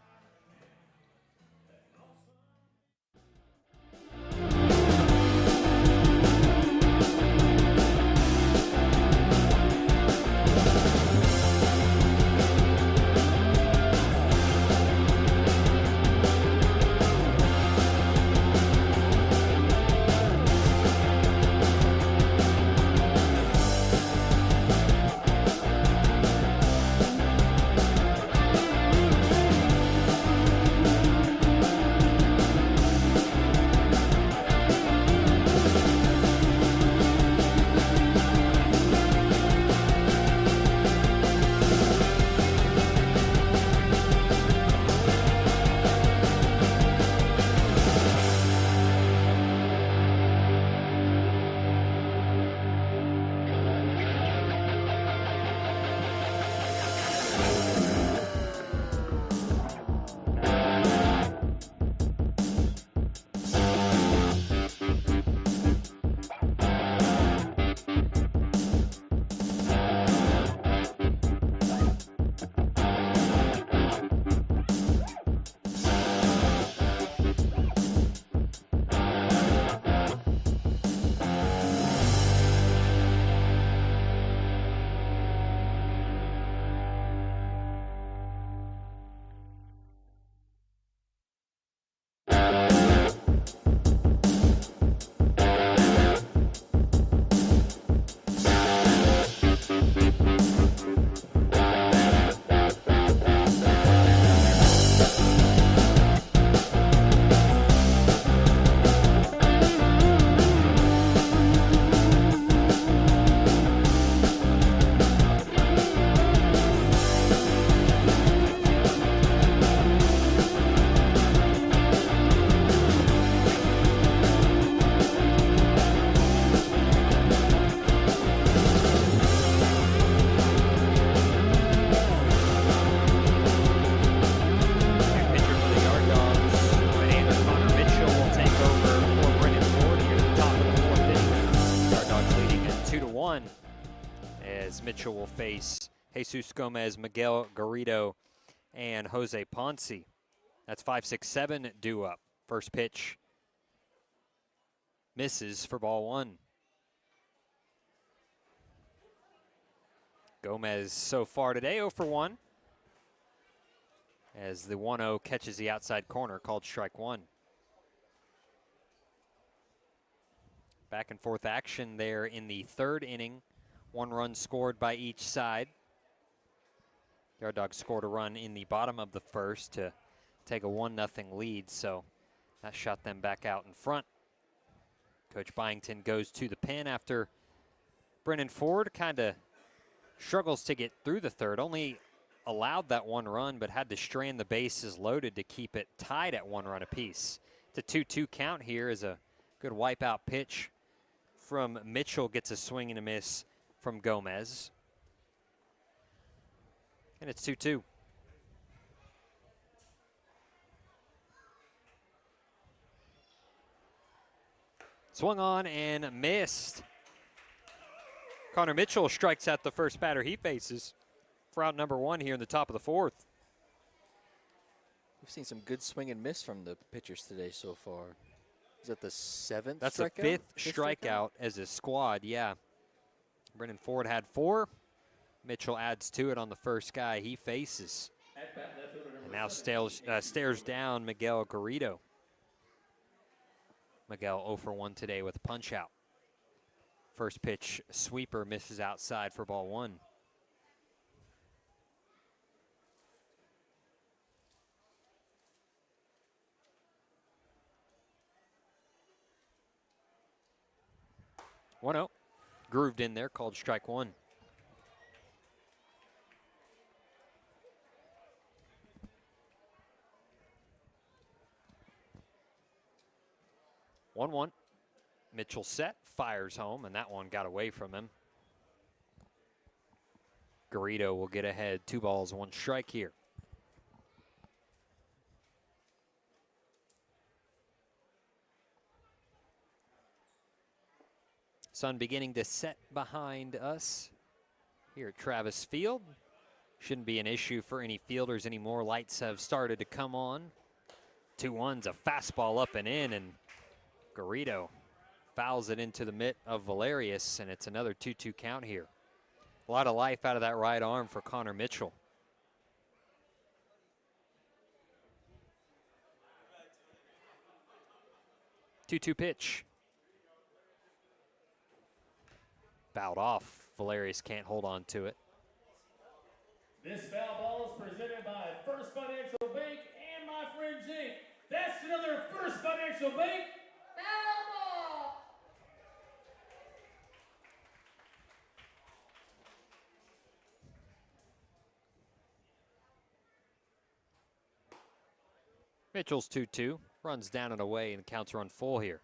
Mitchell will face Jesus Gomez, Miguel Garrido, and Jose Ponce. That's 5-6-7 due up. First pitch misses for ball 1. Gomez so far today 0 for 1 as the 1-0 catches the outside corner, called strike 1. Back and forth action there in the third inning. 1 run scored by each side. Yard Dogs scored a run in the bottom of the first to take a 1-0 lead, so that shot them back out in front. Coach Byington goes to the pen after Brennan Ford kind of struggles to get through the third. Only allowed that one run, but had to strand the bases loaded to keep it tied at 1 run apiece. The 2-2 count here is a good wipeout pitch from Mitchell. Gets a swing and a miss from Gomez. And it's 2-2. Swung on and missed. Connor Mitchell strikes out the first batter he faces for out number 1 here in the top of the 4th. We've seen some good swing and miss from the pitchers today so far. Is that the 7th That's strikeout? the 5th strikeout as a squad, yeah. Brennan Ford had 4. Mitchell adds to it on the first guy he faces. And now stares down Miguel Garrido. Miguel 0 for 1 today with a punch out. First pitch sweeper misses outside for ball 1. One 0. Grooved in there, called strike 1. One. Mitchell set, fires home, and that one got away from him. Garrido will get ahead. 2 balls, 1 strike here. Sun beginning to set behind us here at Travis Field. Shouldn't be an issue for any fielders anymore. Lights have started to come on. 2-1's a fastball up and in, and Garrido fouls it into the mitt of Valerius, and it's another 2-2 count here. A lot of life out of that right arm for Connor Mitchell. 2-2 pitch. Fouled off. Valerius can't hold on to it. This foul ball is presented by First Financial Bank and My Friends Inc. That's another First Financial Bank foul ball. Mitchell's 2-2. Runs down and away, and counts run full here.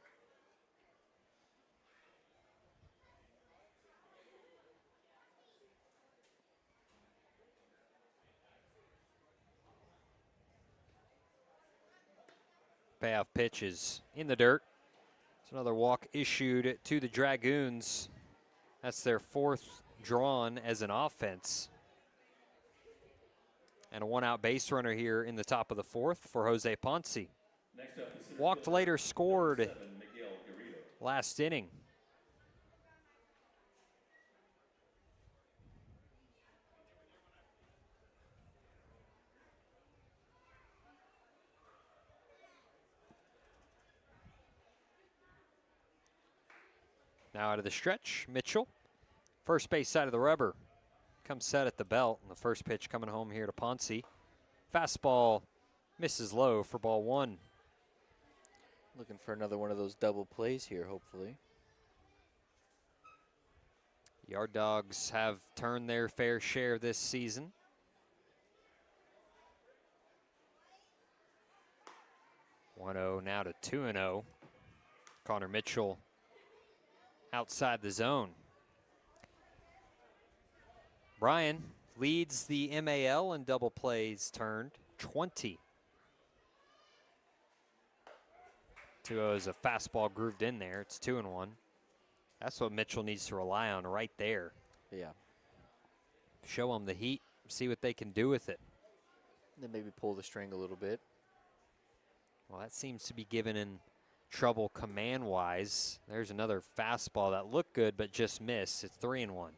Payoff pitch is in the dirt. It's another walk issued to the Dragoons. That's their 4th drawn as an offense. And a 1-out base runner here in the top of the 4th for Jose Ponce. Walked later, scored last inning. Now out of the stretch, Mitchell. First base side of the rubber. Comes set at the belt, and the first pitch coming home here to Ponce. Fastball misses low for ball 1. Looking for another one of those double plays here, hopefully. Yard Dogs have turned their fair share this season. One 0 now to 2-0. Connor Mitchell outside the zone. Bryan leads the MAL in double plays turned, 20. 2-0 is a fastball grooved in there. It's 2-1. That's what Mitchell needs to rely on right there. Yeah. Show them the heat, see what they can do with it. Then maybe pull the string a little bit. Well, that seems to be given in trouble command-wise. There's another fastball that looked good but just missed. It's 3-1.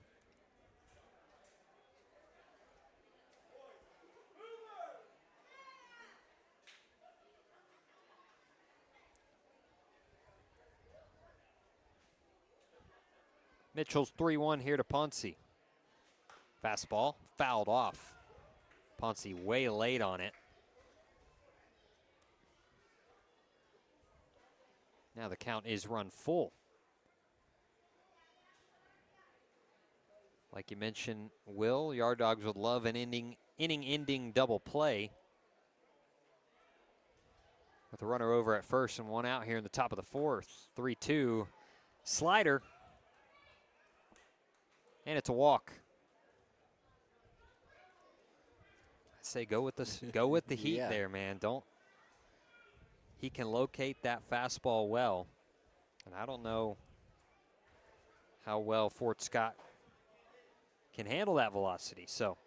Mitchell's 3-1 here to Ponce. Fastball fouled off. Ponce way late on it. Now the count is run full Like you mentioned, Will, Yard Dogs would love an inning-ending double play. With a runner over at first and one out here in the top of the fourth. 3-2. Slider. And it's a walk. I say go with the heat Yeah. there, man. He can locate that fastball well. And I don't know how well Fort Scott can handle that velocity. So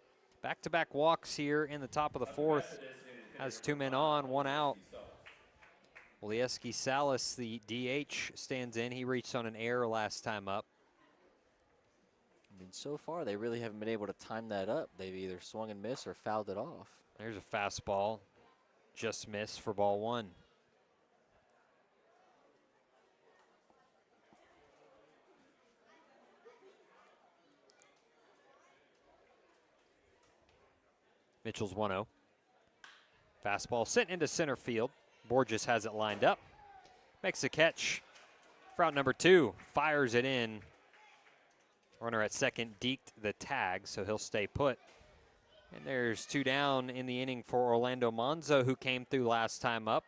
back-to-back walks here in the top of the fourth. Has 2 men on, 1 out. Olieski Salas, the DH, stands in. He reached on an error last time up. I mean, so far they really haven't been able to time that up. They've either swung and missed or fouled it off. There's a fastball. Just missed for ball 1. Mitchell's 1-0. Fastball sent into center field. Borges has it lined up. Makes a catch for out number 2. Fires it in. Runner at second deked the tag, so he'll stay put. And there's 2 down in the inning for Orlando Monzo, who came through last time up.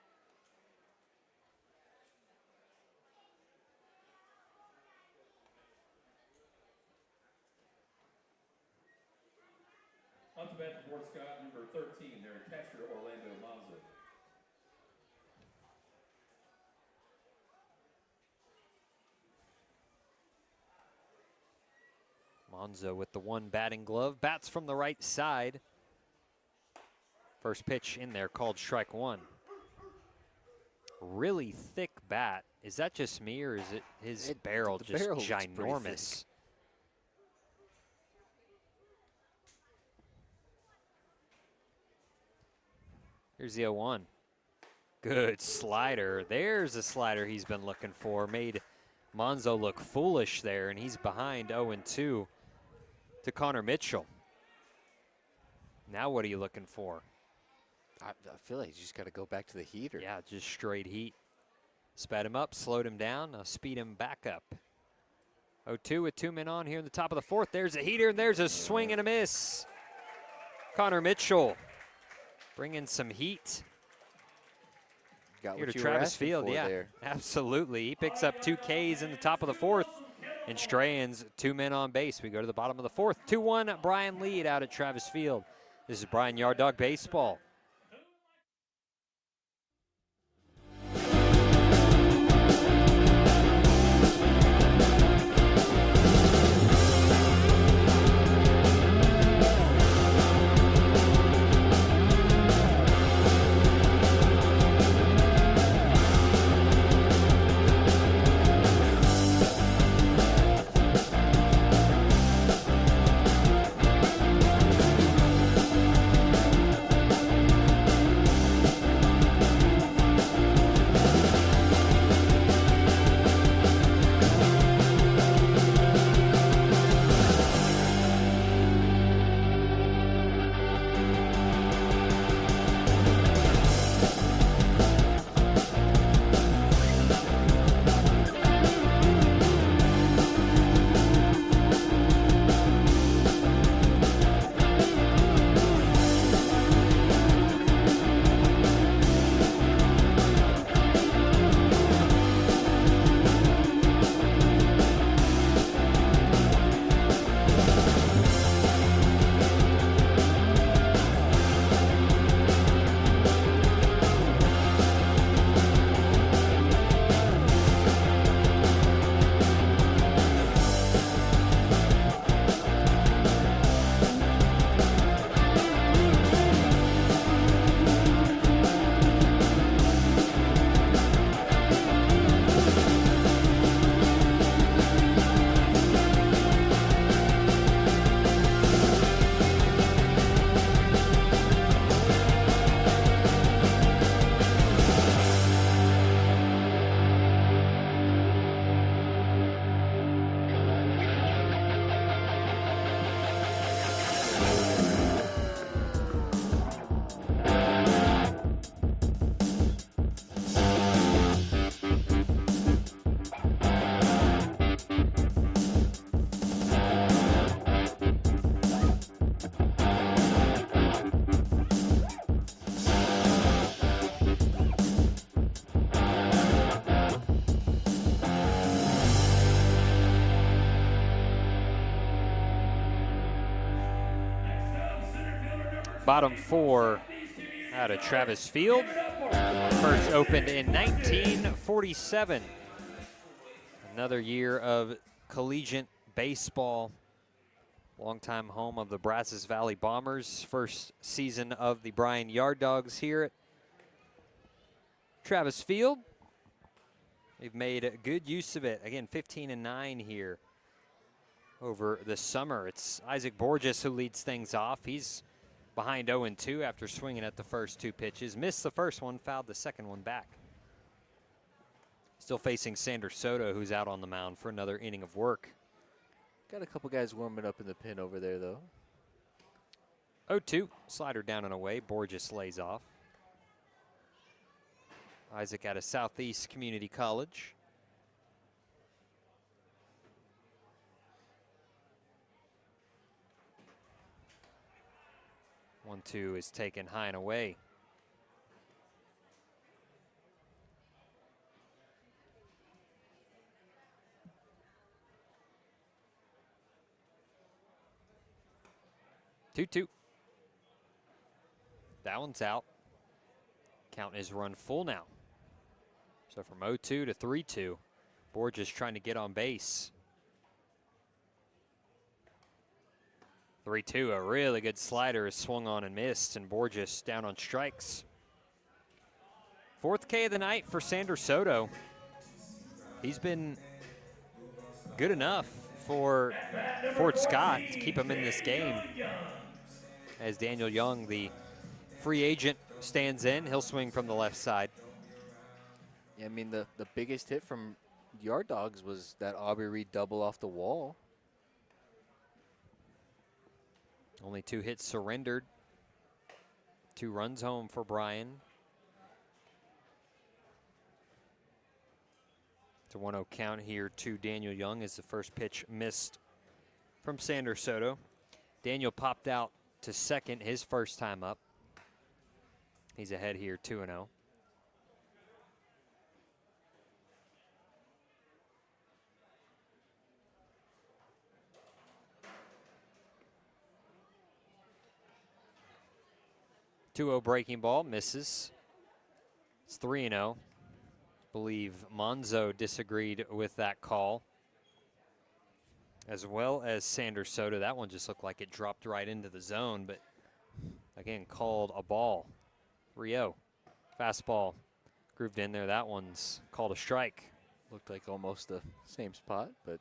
On to bat for Fort Scott, number 13, their catcher, Orlando Monzo. Monzo with the 1 batting glove. Bats from the right side. First pitch in there called strike 1. Really thick bat. Is that just me, or is it his barrel the just barrel looks pretty ginormous? thick. Here's the 0-1. Good slider. There's a slider he's been looking for. Made Monzo look foolish there, and he's behind 0-2 to Connor Mitchell. Now what are you looking for? I feel like you just got to go back to the heater. Yeah, just straight heat. Sped him up, slowed him down, now speed him back up. 0-2 with 2 men on here in the top of the fourth. There's a heater, and there's a swing and a miss. Connor Mitchell bringing some heat Got here what to you were Travis asking Field. for Yeah, there. absolutely. He picks up 2 Ks in the top of the fourth, and Strayans 2 men on base. We go to the bottom of the fourth. 2-1 Bryan lead out at Travis Field. This is Bryan Yard Dog Baseball. bottom 4 out of Travis Field. First opened in 1947. Another year of collegiate baseball. Longtime home of the Brazos Valley Bombers. First season of the Bryan Yard Dogs here at Travis Field. They've made good use of it. Again, 15-9 here over the summer. It's Isaac Borges who leads things off. He's behind 0-2 after swinging at the first 2 pitches. Missed the first one, fouled the second one back. Still facing Sander Soto, who's out on the mound for another inning of work. Got a couple guys warming up in the pen over there, though. 0-2, slider down and away. Borges lays off. Isaac out of Southeast Community College. One, 2 is taken high and away. Two. That one's out. Count is run full now. So from 0-2 to 3-2, Borges trying to get on base. 3-2, a really good slider is swung on and missed, and Borges down on strikes. 4th K of the night for Sander Soto. He's been good enough for Fort Scott to keep him in this game. As Daniel Young, the free agent, stands in, he'll swing from the left side. Yeah, I mean, the biggest hit from Yard Dogs was that Aubrey Reed double off the wall. Only 2 hits surrendered. 2 runs home for Bryan. It's a 1-0 count here to Daniel Young as the first pitch missed from Sander Soto. Daniel popped out to second his first time up. He's ahead here 2-0. Breaking ball, misses. It's 3-0. Believe Monzo disagreed with that call, as well as Sander Soto. That one just looked like it dropped right into the zone, but again, called a ball. 3-0. Fastball grooved in there. That one's called a strike. Looked like almost the same spot, but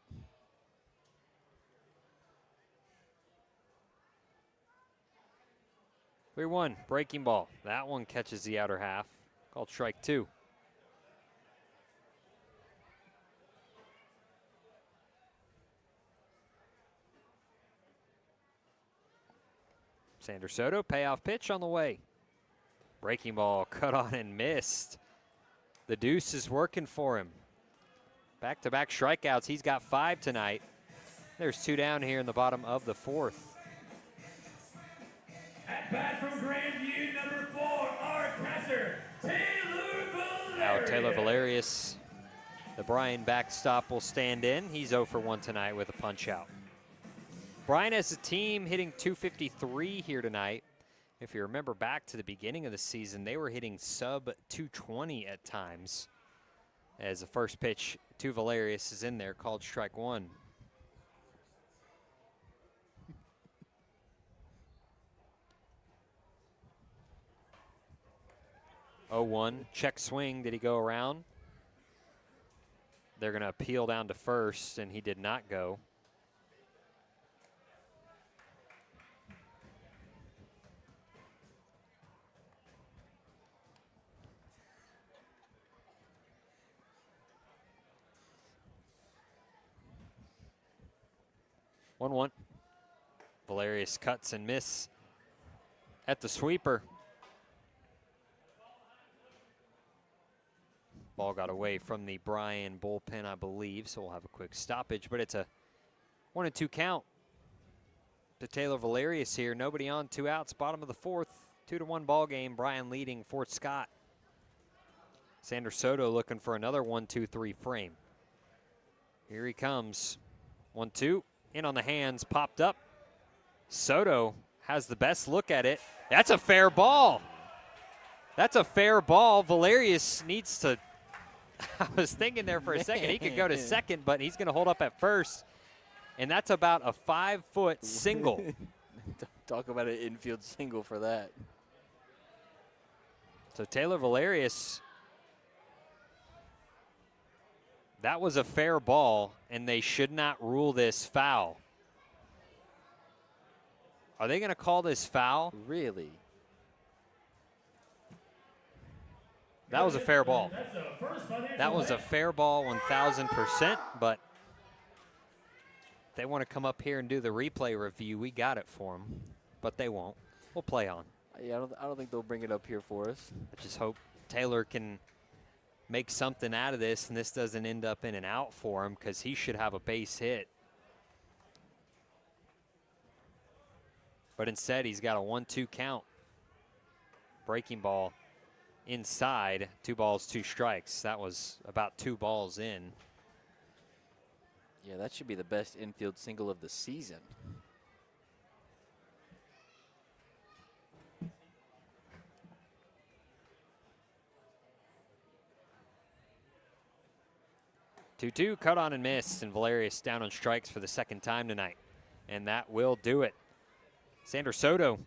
3-1, breaking ball. That one catches the outer half. Called strike 2. Sander Soto, payoff pitch on the way. Breaking ball, cut on and missed. The deuce is working for him. Back-to-back strikeouts. He's got 5 tonight. There's 2 down here in the bottom of the 4th. At bat from Grandview, number 4, our catcher, Taylor Valerius. Now Taylor Valerius, the Bryan backstop, will stand in. He's 0 for 1 tonight with a punch out. Bryan as a team hitting .253 here tonight. If you remember back to the beginning of the season, they were hitting sub .220 at times. As the first pitch to Valerius is in there, called strike 1. Check swing. Did he go around? They're going to appeal down to first, and he did not go. One. Valerius cuts and miss at the sweeper. Ball got away from the Bryan bullpen, I believe, so we'll have a quick stoppage, but it's a 1-2 count to Taylor Valerius here. Nobody on, 2 outs, bottom of the 4th, 2-1 ball game. Bryan leading Fort Scott. Sander Soto looking for another 1-2-3 frame. Here he comes. 1-2, in on the hands, popped up. Soto has the best look at it. That's a fair ball. That's a fair ball. Valerius needs to, I was thinking there for a second, he could go to second, but he's going to hold up at first. And that's about a 5-foot single. Talk about an infield single for that. So Taylor Valerius, that was a fair ball, and they should not rule this foul. Are they going to call this foul? Really? That was a fair ball. That was a fair ball 1,000%, but if they want to come up here and do the replay review, we got it for them, but they won't. We'll play on. Yeah, I don't think they'll bring it up here for us. I just hope Taylor can make something out of this and this doesn't end up in and out for him, because he should have a base hit. But instead, he's got a 1-2 count. Breaking ball inside, 2 balls, 2 strikes. That was about 2 balls in. Yeah, that should be the best infield single of the season. Two cut on and missed, and Valerius down on strikes for the second time tonight. And that will do it. Sander Soto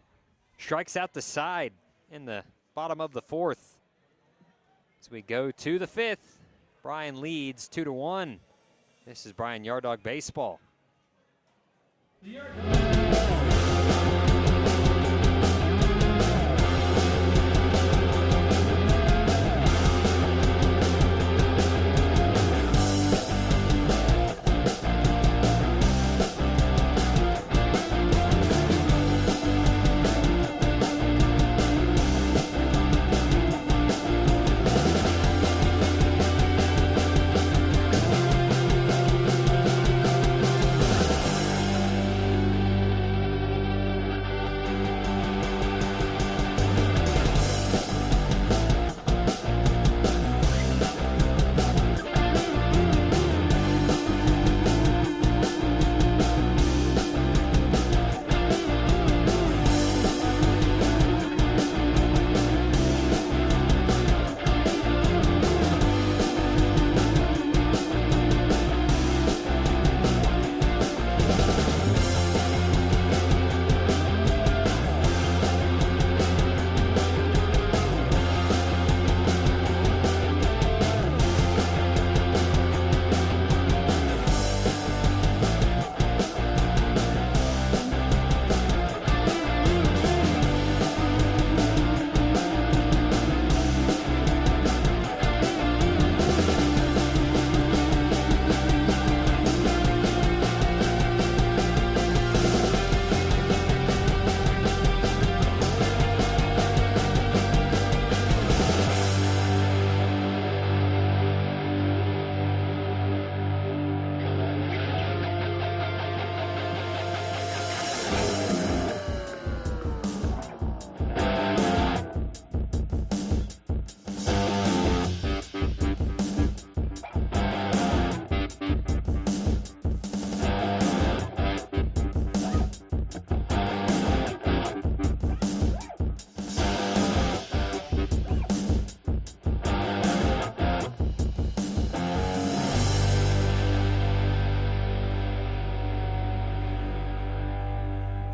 strikes out the side in the bottom of the 4th. As we go to the 5th, Bryan leads 2-1. This is Bryan Yard Dog Baseball.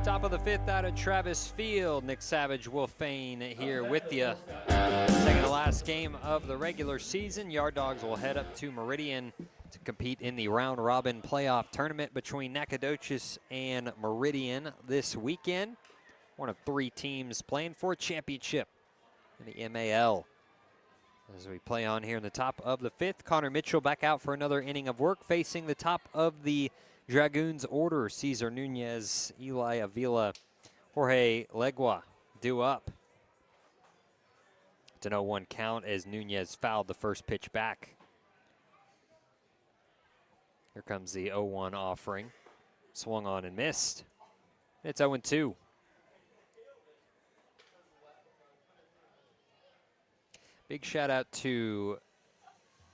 Top of the 5th out at Travis Field. Nick Savage, Will Fain here with you. Second to last game of the regular season. Yard Dogs will head up to Meridian to compete in the round-robin playoff tournament between Nacogdoches and Meridian this weekend. One of 3 teams playing for a championship in the MAL. As we play on here in the top of the 5th, Connor Mitchell back out for another inning of work, facing the top of the Dragoons order. Cesar Nunez, Eli Avila, Jorge Legua due up. It's an 0-1 count as Nunez fouled the first pitch back. Here comes the 0-1 offering. Swung on and missed. It's 0-2. Big shout out to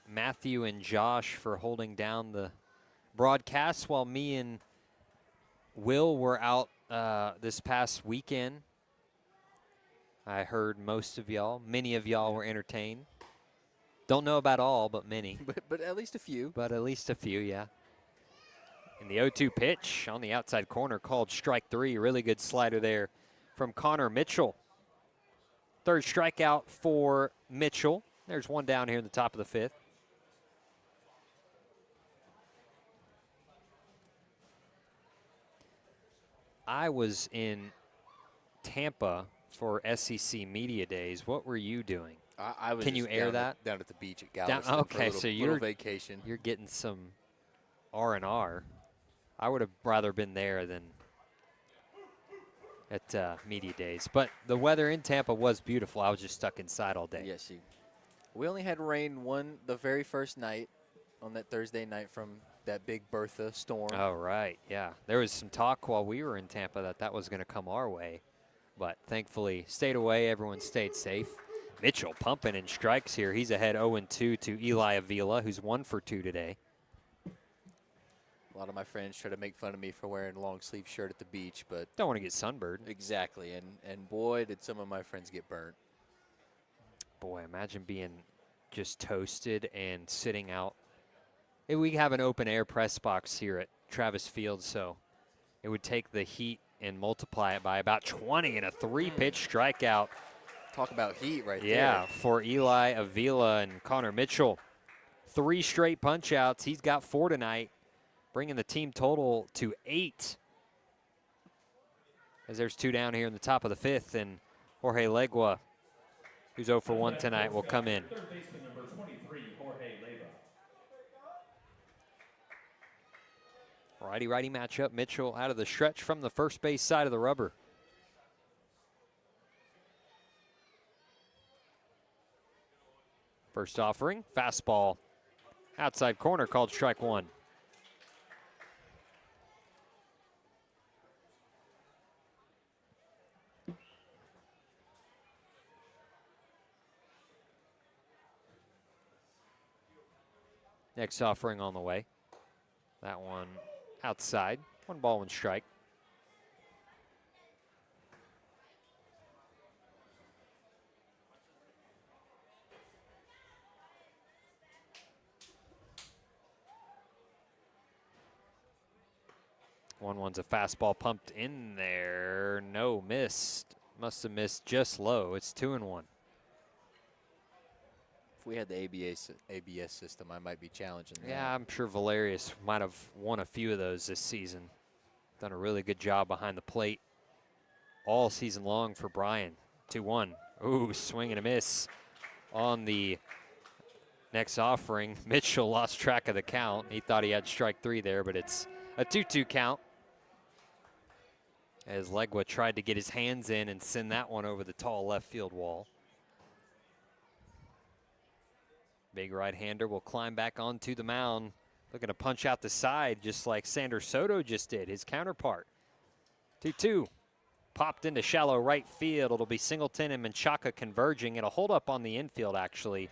Matthew and Josh for holding down the broadcast while me and Will were out this past weekend. I heard many of y'all were entertained. Don't know about all, but many. But at least a few. But at least a few, yeah. And the 0-2 pitch on the outside corner called strike 3. Really good slider there from Connor Mitchell. Third strikeout for Mitchell. There's one down here in the top of the 5th. I was in Tampa for SEC Media Days. What were you doing? I was Can you just air down that? Down at the beach at Galveston Okay, for a so little vacation. You're getting some R&R. I would have rather been there than at Media Days. But the weather in Tampa was beautiful. I was just stuck inside all day. Yes, we only had rain the very first night on that Thursday night from that big Bertha storm. Oh, right, yeah. There was some talk while we were in Tampa that was going to come our way. But thankfully, stayed away. Everyone stayed safe. Mitchell pumping in strikes here. He's ahead 0-2 to Eli Avila, who's 1 for 2 today. A lot of my friends try to make fun of me for wearing a long sleeve shirt at the beach, but Don't want to get sunburned. exactly, and boy, did some of my friends get burnt. Boy, imagine being just toasted and sitting out. We have an open air press box here at Travis Field, so it would take the heat and multiply it by about 20 and a 3-pitch strikeout. Talk about heat right there. Yeah, for Eli Avila and Connor Mitchell. 3 straight punch-outs. He's got 4 tonight, bringing the team total to 8. As there's 2 down here in the top of the 5th, and Jorge Legua, who's 0 for 1 tonight, will come in. Third baseman number 23, Jorge Leyva. Righty-righty matchup. Mitchell out of the stretch from the first base side of the rubber. First offering, fastball. Outside corner called strike 1. Next offering on the way. That one outside. 1 ball, 1 strike. One's a fastball pumped in there. No, missed. Must have missed just low. It's 2-1. If we had the ABS system, I might be challenging that. Yeah, I'm sure Valerius might have won a few of those this season. Done a really good job behind the plate all season long for Bryan. 2-1. Ooh, swing and a miss on the next offering. Mitchell lost track of the count. He thought he had strike 3 there, but it's a 2-2 count. As Legua tried to get his hands in and send that one over the tall left field wall. Big right-hander will climb back onto the mound, looking to punch out the side just like Sander Soto just did, his counterpart. 2-2. Popped into shallow right field. It'll be Singleton and Menchaca converging. It'll hold up on the infield, actually.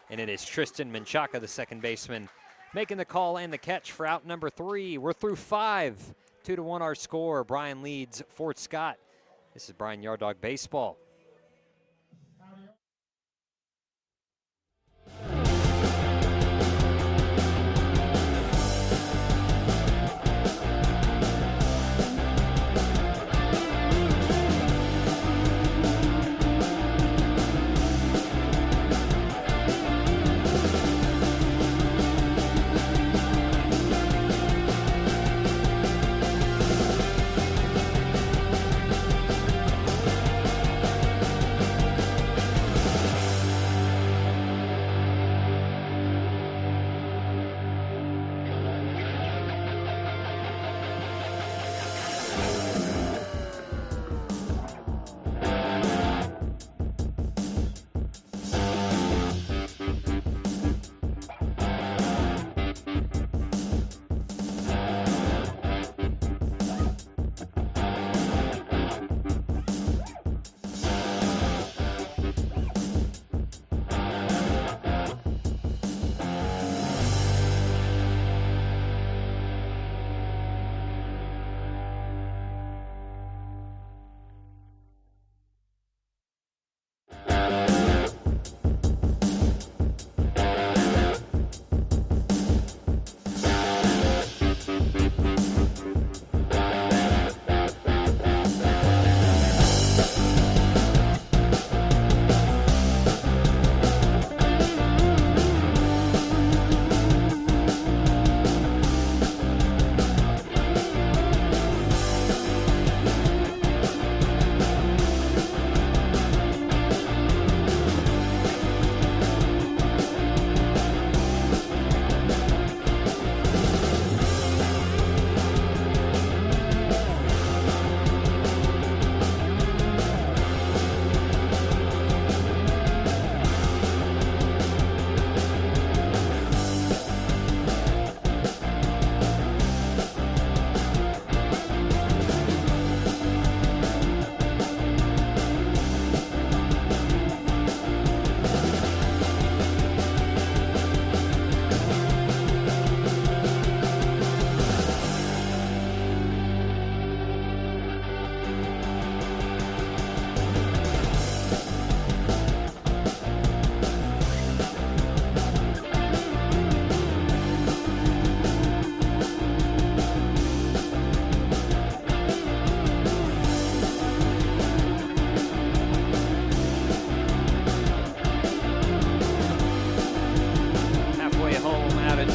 And it is Tristan Menchaca, the second baseman, making the call and the catch for out number 3. We're through 5. 2-1 our score. Bryan leads Fort Scott. This is Bryan Yard Dog Baseball.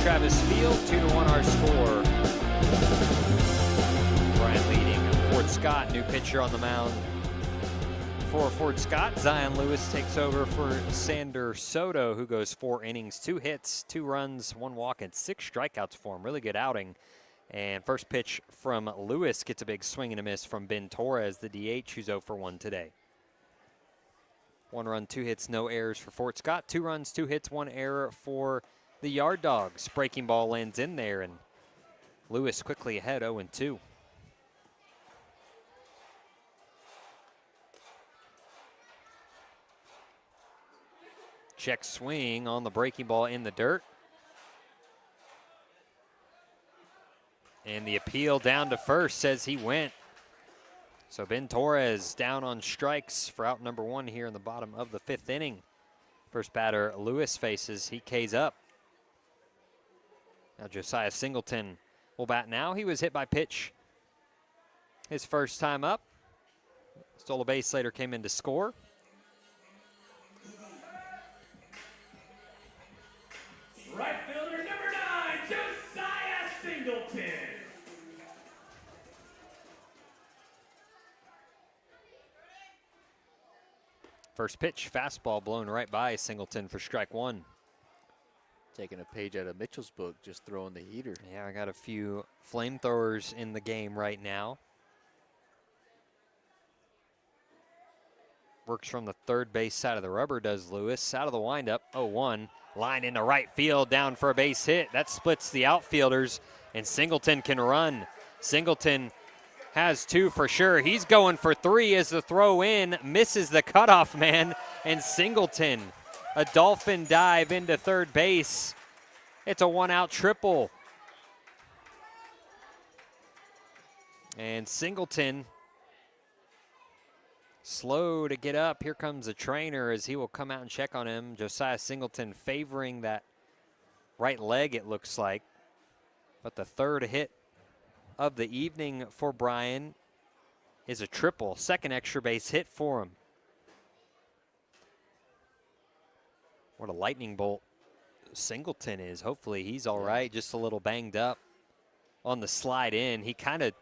Travis Field. 2-1 our score. Bryan leading Fort Scott. New pitcher on the mound for Fort Scott. Zion Lewis takes over for Sander Soto, who goes 4 innings, 2 hits, 2 runs, 1 walk, and 6 strikeouts for him. Really good outing. And first pitch from Lewis gets a big swing and a miss from Ben Torres, the DH, who's 0 for 1 today. 1 run, 2 hits, no errors for Fort Scott. 2 runs, 2 hits, 1 error for the Yard Dogs. Breaking ball lands in there, and Lewis quickly ahead, 0-2. Check swing on the breaking ball in the dirt. And the appeal down to first says he went. So Ben Torres down on strikes for out number 1 here in the bottom of the 5th inning. First batter Lewis faces, he K's up. Now Josiah Singleton will bat now. He was hit by pitch his first time up. Stole a base, later came in to score. Right fielder number 9, Josiah Singleton. First pitch, fastball blown right by Singleton for strike 1. Taking a page out of Mitchell's book, just throwing the heater. Yeah, I got a few flamethrowers in the game right now. Works from the third base side of the rubber, does Lewis. Out of the windup, 0-1. Line into right field, down for a base hit. That splits the outfielders, and Singleton can run. Singleton has 2 for sure. He's going for 3 as the throw in misses the cutoff man, and Singleton, a dolphin dive into third base. It's a 1-out triple. And Singleton slow to get up. Here comes the trainer as he will come out and check on him. Josiah Singleton favoring that right leg, it looks like. But the third hit of the evening for Bryan is a triple. Second extra base hit for him. What a lightning bolt Singleton is. Hopefully he's all right, just a little banged up on the slide in. He kind of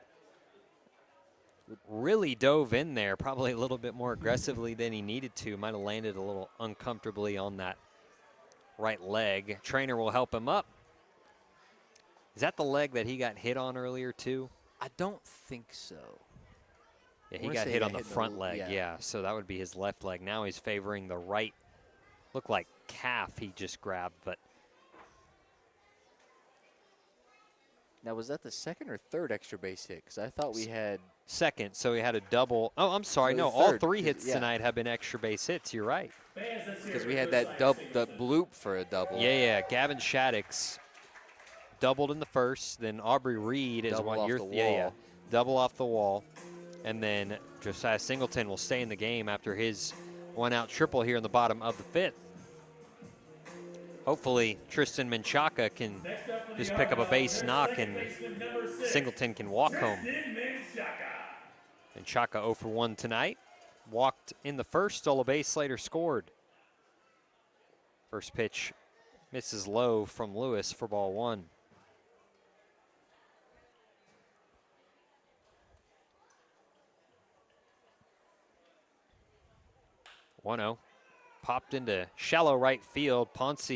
really dove in there, probably a little bit more aggressively than he needed to. Might have landed a little uncomfortably on that right leg. Trainer will help him up. Is that the leg that he got hit on earlier too? I don't think so. Yeah, he got hit on the front leg, yeah. So that would be his left leg. Now he's favoring the right, looked like calf he just grabbed, but. Now, was that the second or third extra base hit? Because I thought we had second, so he had a double. Oh, I'm sorry. No, all 3 hits tonight have been extra base hits. You're right. Because we had that bloop for a double. Yeah. Gavin Shaddix doubled in the first. Then Aubrey Reed is one. Double off the wall. And then Josiah Singleton will stay in the game after his 1-out triple here in the bottom of the 5th. Hopefully, Tristan Menchaca can just pick up a base knock and Singleton can walk home. Menchaca 0 for 1 tonight. Walked in the first, stole a base, later scored. First pitch misses low from Lewis for ball 1. Popped into shallow right field. Ponce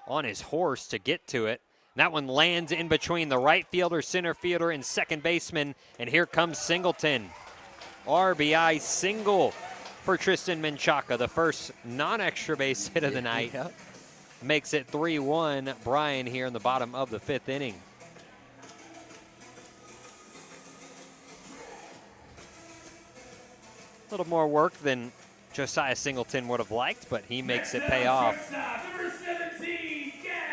on his horse to get to it. And that one lands in between the right fielder, center fielder, and second baseman. And here comes Singleton. RBI single for Tristan Menchaca, the first non-extra base hit of the night. Yep. Makes it 3-1 Bryan here in the bottom of the 5th inning. A little more work than Josiah Singleton would have liked, but he makes it pay off.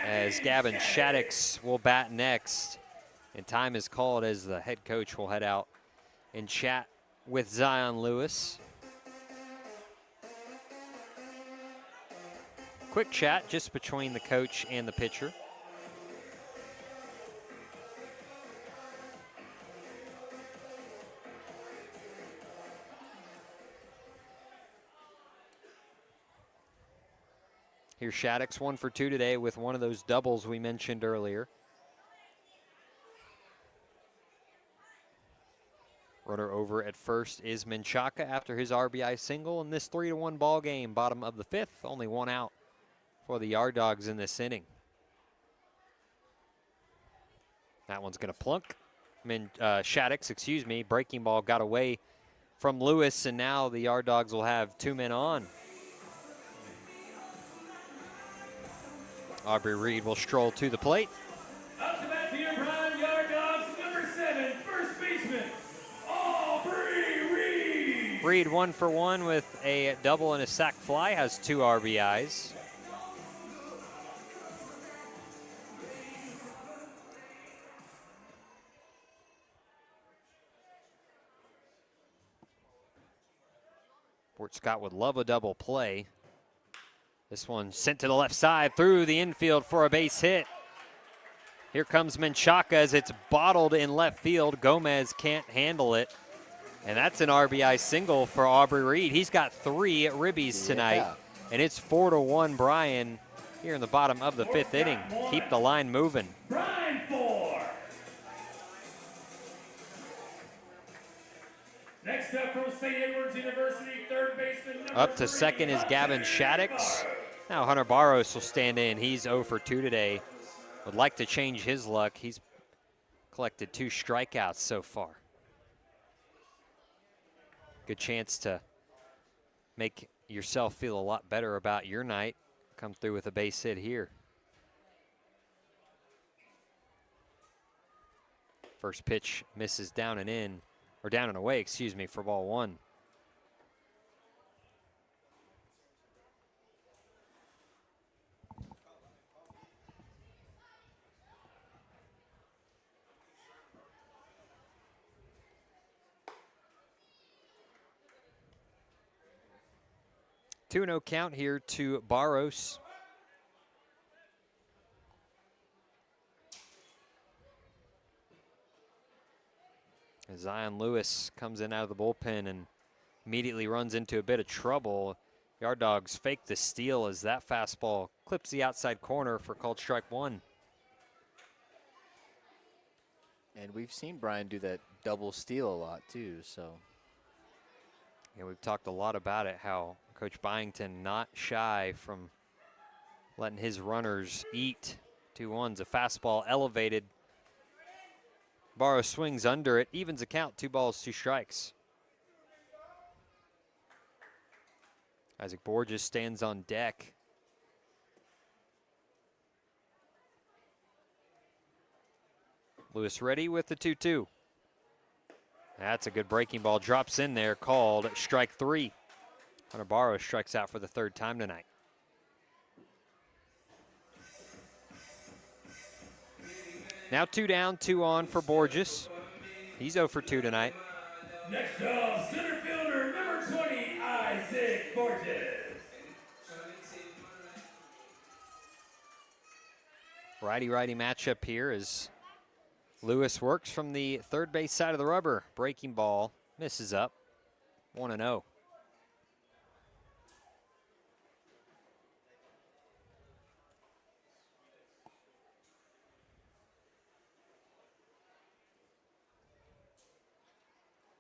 As Gavin Shaddix will bat next. And time is called as the head coach will head out and chat with Zion Lewis. Quick chat just between the coach and the pitcher. Here's Shaddix, 1 for 2 today with one of those doubles we mentioned earlier. Runner over at first is Menchaca after his RBI single in this 3-1 ball game. Bottom of the 5th, only 1 out for the Yard Dogs in this inning. That one's going to plunk. Shaddix, excuse me, breaking ball got away from Lewis, and now the Yard Dogs will have 2 men on. Aubrey Reed will stroll to the plate. Up to bat for your Bryan Yard Dogs, number 7, first baseman, Aubrey Reed. Reed 1 for 1 with a double and a sac fly, has 2 RBIs. Fort Scott would love a double play. This one sent to the left side through the infield for a base hit. Here comes Menchaca as it's bottled in left field. Gomez can't handle it. And that's an RBI single for Aubrey Reed. He's got 3 ribbies tonight. And it's 4-1 Bryan here in the bottom of the 5th inning. Keep the line moving. Bryan 4. Next up from St. Edward's University, third baseman, number Up to 3, second is Gavin Shaddix. Now Hunter Barros will stand in. He's 0 for 2 today. Would like to change his luck. He's collected 2 strikeouts so far. Good chance to make yourself feel a lot better about your night. Come through with a base hit here. First pitch misses down and in, or down and away, excuse me, for ball 1. Two-0 count here to Barros. Zion Lewis comes in out of the bullpen and immediately runs into a bit of trouble. Yard Dogs fake the steal as that fastball clips the outside corner for called strike 1. And we've seen Bryan do that double steal a lot too, so. Yeah, we've talked a lot about it, how Coach Byington not shy from letting his runners eat 2-1s. A fastball elevated. Barros swings under it, evens the count, 2 balls, 2 strikes. Isaac Borges stands on deck. Lewis ready with the 2-2. That's a good breaking ball, drops in there, called strike 3. Hunter Barros strikes out for the 3rd time tonight. Now 2 down, 2 on for Borges. He's 0 for 2 tonight. Next up, center fielder, number 20, Isaac Borges. Righty-righty matchup here as Lewis works from the third base side of the rubber. Breaking ball misses up, 1-0.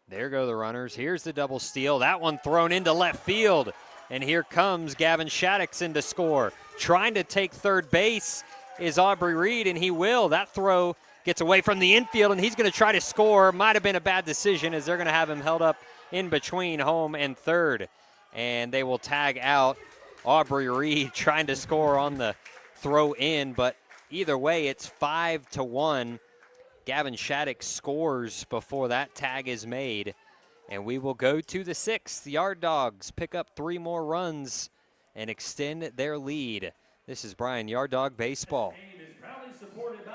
There go the runners. Here's the double steal. That one thrown into left field. And here comes Gavin Shaddix in to score. Trying to take third base is Aubrey Reed, and he will. That throw gets away from the infield, and he's going to try to score. Might have been a bad decision as they're going to have him held up in between home and third. And they will tag out Aubrey Reed trying to score on the throw in. But either way, it's 5-1. Gavin Shaddix scores before that tag is made. And we will go to the 6th. The Yard Dogs pick up 3 more runs and extend their lead. This is Bryan Yard Dog Baseball. Game is proudly supported by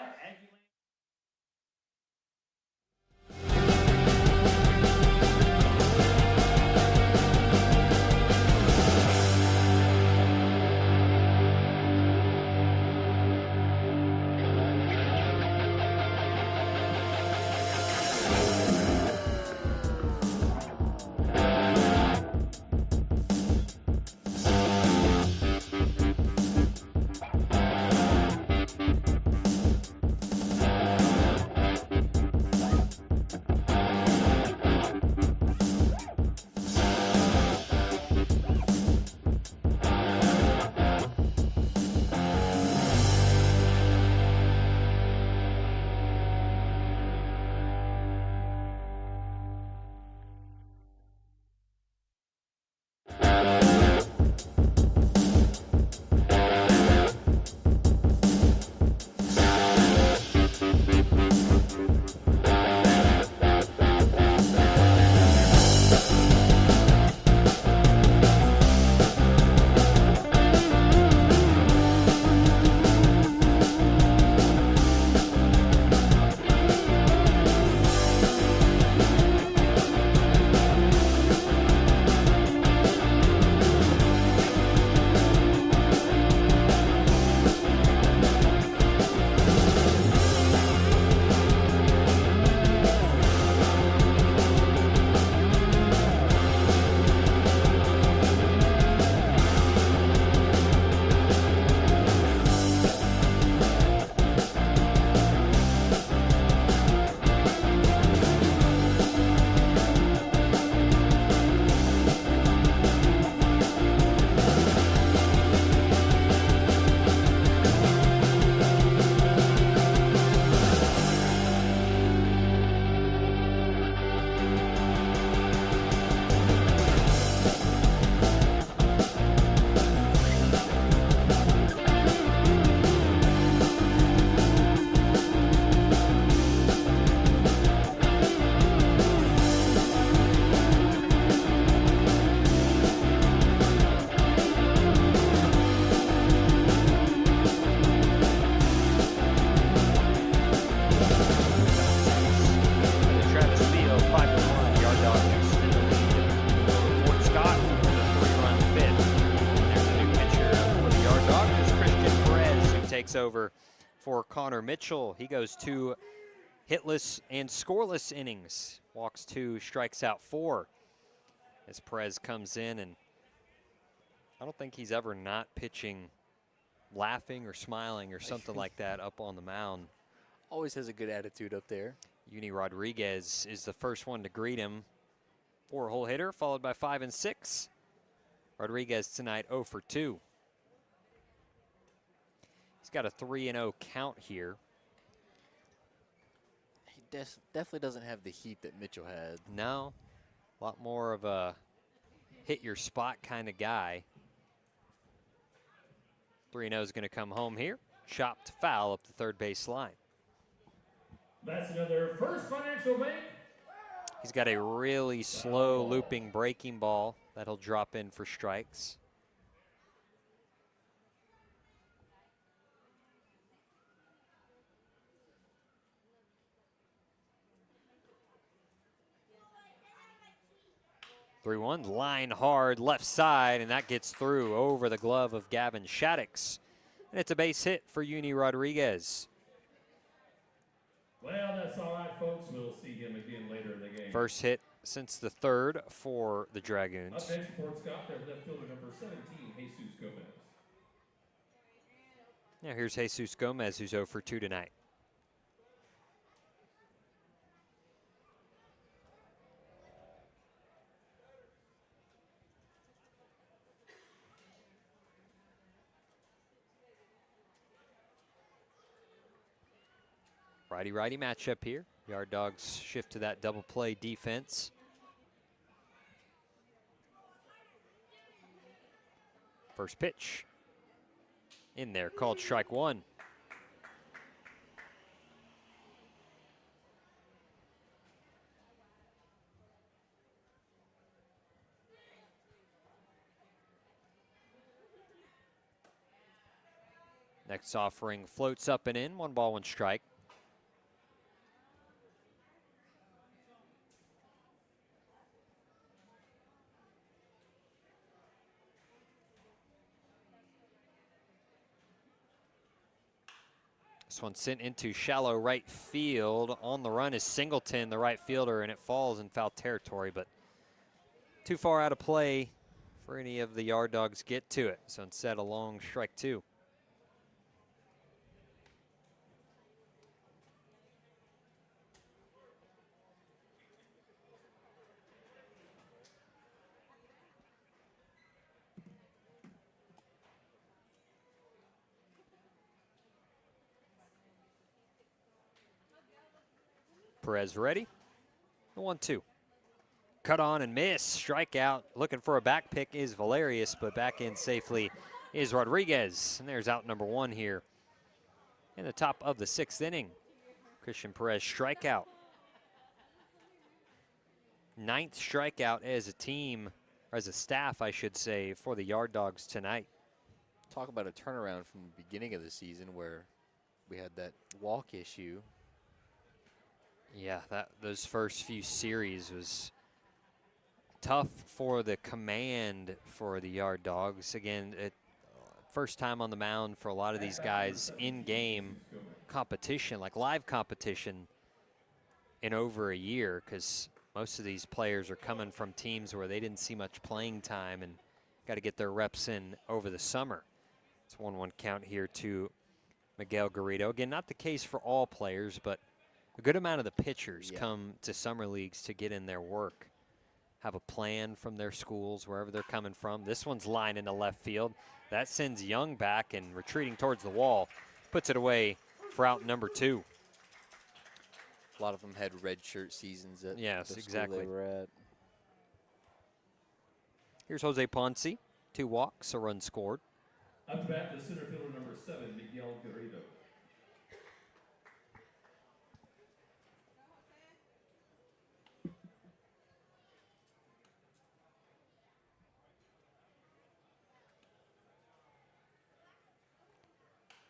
takes over for Connor Mitchell. He goes 2 hitless and scoreless innings. Walks 2, strikes out 4. As Perez comes in, and I don't think he's ever not pitching laughing or smiling or something like that up on the mound. Always has a good attitude up there. Uni Rodriguez is the first one to greet him. 4-hole hitter, followed by 5 and 6. Rodriguez tonight 0 for 2. He's got a 3-0 count here. He definitely doesn't have the heat that Mitchell had. No, a lot more of a hit your spot kind of guy. 3-0 is going to come home here. Chopped foul up the third base line. That's another First Financial Bank. He's got a really slow looping breaking ball that he'll drop in for strikes. Three one, line hard left side, and that gets through over the glove of Gavin Shaddix. And it's a base hit for Uni Rodriguez. Well, that's all right, folks. We'll see him again later in the game. First hit since the third for the Up Dragoons. next, Fort Scott, their left fielder number 17, Jesus Gomez. Now here's Jesus Gomez, who's 0 for 2 tonight. Righty-righty matchup here. Yard Dogs shift to that double play defense. First pitch in there, called strike 1. Next offering floats up and in. 1 ball, 1 strike. This one sent into shallow right field. On the run is Singleton, the right fielder, and it falls in foul territory, but too far out of play for any of the Yard Dogs get to it. So instead, a long strike 2. Perez ready. The 1-2. Cut on and miss. Strikeout. Looking for a back pick is Valerius, but back in safely is Rodriguez. And there's out number 1 here in the top of the 6th inning. Christian Perez strikeout. 9th strikeout as a team, or as a staff, I should say, for the Yard Dogs tonight. Talk about a turnaround from the beginning of the season where we had that walk issue. Yeah, those first few series was tough for the command for the Yard Dogs. Again, first time on the mound for a lot of these guys in game competition, like live competition, in over a year, because most of these players are coming from teams where they didn't see much playing time and got to get their reps in over the summer. It's 1-1 count here to Miguel Garrido. Again, not the case for all players, but a good amount of the pitchers come to summer leagues to get in their work, have a plan from their schools, wherever they're coming from. This one's lined into left field. That sends Young back and retreating towards the wall. Puts it away for out number 2. A lot of them had red shirt seasons at yes, the exactly. school they were at. Here's Jose Ponce. 2 walks, a run scored. Up to bat, the center fielder number 7, Miguel Garrido.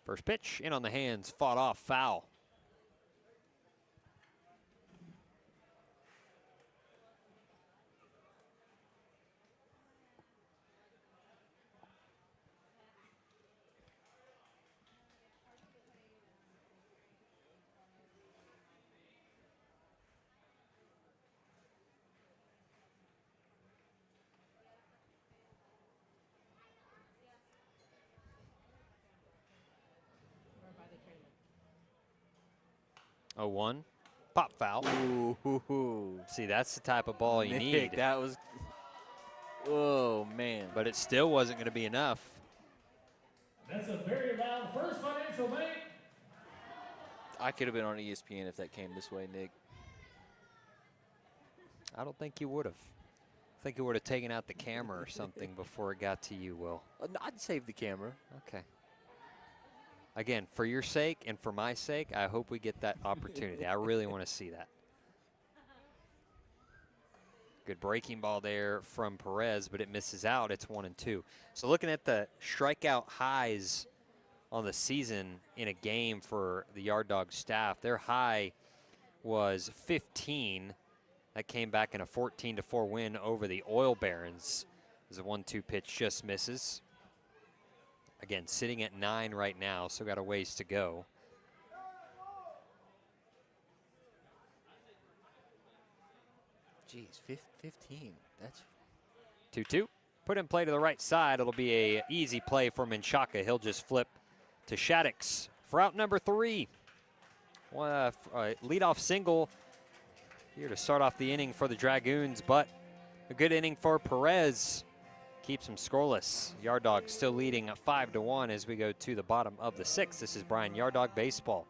First pitch, in on the hands, fought off, foul. 0-1. Pop foul. Ooh. See, that's the type of ball you Nick, need. that was, oh, man. But it still wasn't going to be enough. That's a very loud First Financial Bank. I could have been on ESPN if that came this way, Nick. I don't think you would have. I think you would have taken out the camera or something before it got to you, Will. I'd save the camera. Okay. Again, for your sake and for my sake, I hope we get that opportunity. I really want to see that. Good breaking ball there from Perez, but it misses out. It's 1-2. So looking at the strikeout highs on the season in a game for the Yard Dog staff, their high was 15. That came back in a 14-4 win over the Oil Barons. As a 1-2 pitch just misses. Again, sitting at 9 right now, so got a ways to go. Jeez, 15. That's 2-2. Put in play to the right side. It'll be a easy play for Menchaca. He'll just flip to Shaddix for out number 3. Leadoff single here to start off the inning for the Dragoons, but a good inning for Perez. Keeps him scoreless. Yard Dogs still leading 5-1 as we go to the bottom of the 6th. This is Bryan Yard Dog Baseball.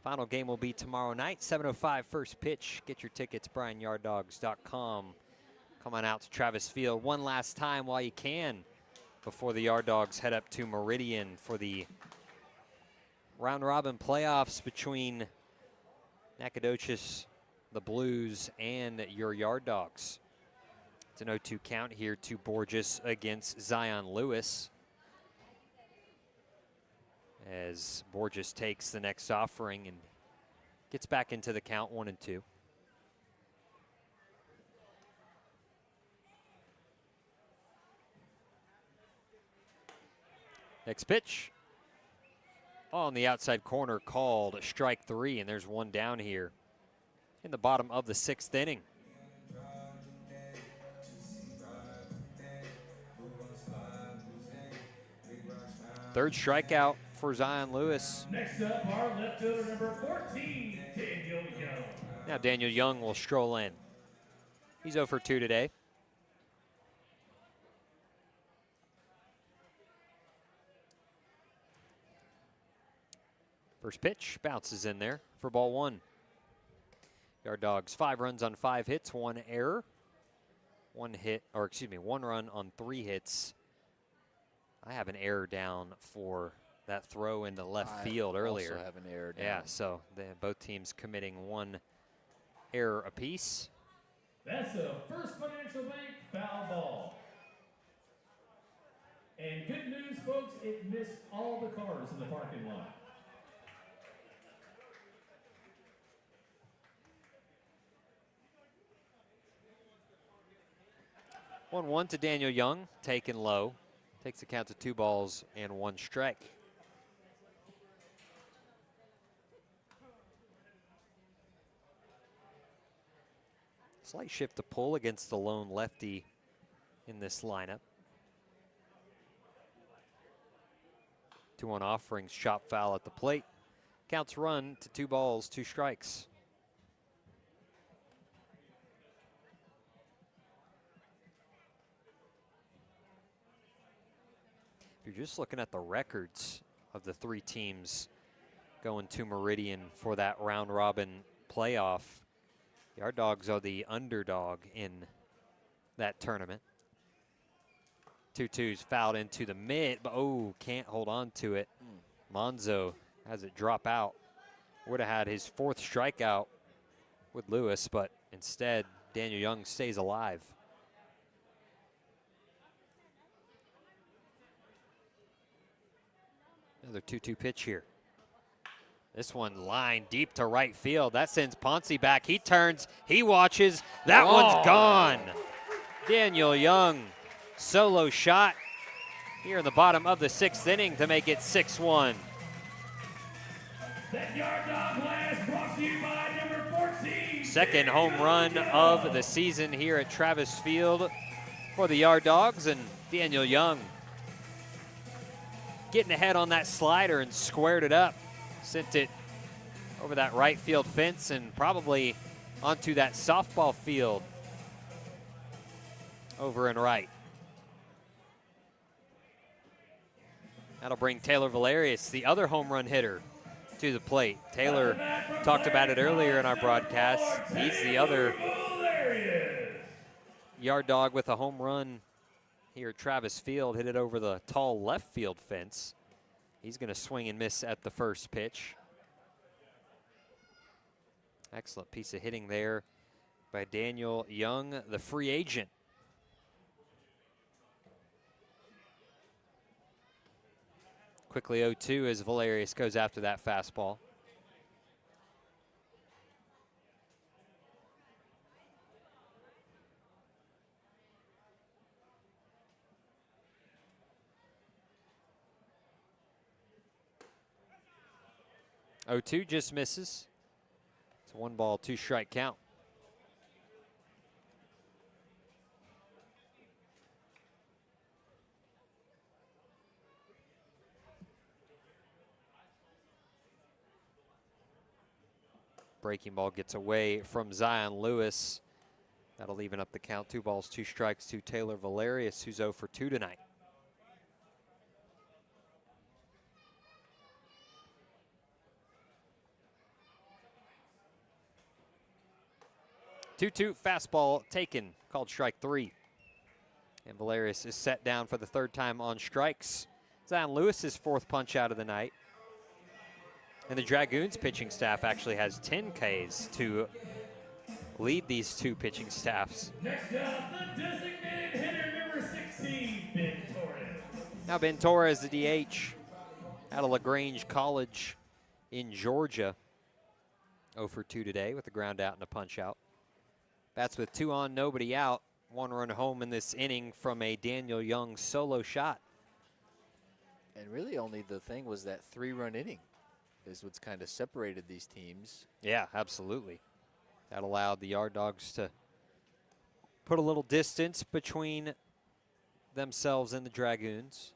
Final game will be tomorrow night, 7:05 first pitch. Get your tickets, BryanYardDogs.com. Come on out to Travis Field one last time while you can before the Yard Dogs head up to Meridian for the round-robin playoffs between Nacogdoches, the Blues, and your Yard Dogs. It's an 0-2 count here to Borges against Zion Lewis, as Borges takes the next offering and gets back into the count, 1-2. Next pitch on the outside corner, called strike 3, and there's one down here in the bottom of the 6th inning. Third strikeout for Zion Lewis. Next up, our left fielder number 14, Daniel Young. Now Daniel Young will stroll in. He's 0 for 2 today. First pitch bounces in there for ball 1. Yard Dogs 5 runs on 5 hits, 1 error. 1 run on 3 hits. I have an error down for that throw into left field earlier. I also have an error down. Yeah, so both teams committing 1 error apiece. That's a First Financial Bank foul ball. And good news, folks, it missed all the cars in the parking lot. 1-1 to Daniel Young, taken low. Takes the count to 2 balls and 1 strike. Slight shift to pull against the lone lefty in this lineup. 2-1 offerings, chop foul at the plate. Counts run to 2 balls, 2 strikes. If you're just looking at the records of the 3 teams going to Meridian for that round robin playoff, the Yard Dogs are the underdog in that tournament. 2-2's fouled into the mid, but can't hold on to it. Monzo has it drop out. Would have had his 4th strikeout with Lewis, but instead Daniel Young stays alive. Another 2-2 pitch here. This one line deep to right field. That sends Ponce back. He turns, he watches. That one's gone. Daniel Young, solo shot here in the bottom of the 6th inning to make it 6-1. That Yard Dog blast brought to you by number 14. Second home run of the season here at Travis Field for the Yard Dogs, and Daniel Young getting ahead on that slider and squared it up. Sent it over that right field fence and probably onto that softball field over and right. That'll bring Taylor Valerius, the other home run hitter, to the plate. Taylor talked about it earlier in our broadcast. He's the other Yard Dog with a home run here at Travis Field. Hit it over the tall left field fence. He's going to swing and miss at the first pitch. Excellent piece of hitting there by Daniel Young, the free agent. Quickly 0-2 as Valerius goes after that fastball. Oh-2 just misses. It's a 1-ball, 2-strike count. Breaking ball gets away from Zion Lewis. That'll even up the count. 2 balls, 2 strikes to Taylor Valerius, who's 0 for 2 tonight. 2-2 fastball taken, called strike 3. And Valerius is set down for the 3rd time on strikes. Zion Lewis's 4th punch out of the night. And the Dragoons pitching staff actually has 10 Ks to lead these 2 pitching staffs. Next up, the designated hitter, number 16, Ben Torres. Now Ben Torres, the DH, out of LaGrange College in Georgia. 0 for 2 today with a ground out and a punch out. Bats with 2 on, nobody out. 1 run home in this inning from a Daniel Young solo shot. And really only the thing was that 3-run inning is what's kind of separated these teams. Yeah, absolutely. That allowed the Yard Dogs to put a little distance between themselves and the Dragoons.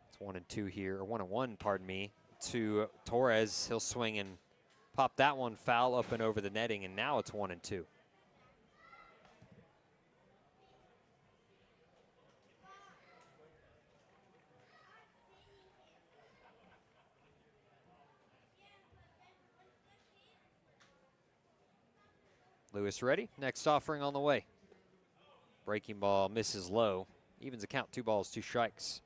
It's 1-2 here, or 1-1, pardon me, to Torres. He'll swing and pop that one foul up and over the netting, and now it's 1-2. Lewis ready. Next offering on the way. Breaking ball misses low. Evens the count, 2 balls, 2 strikes.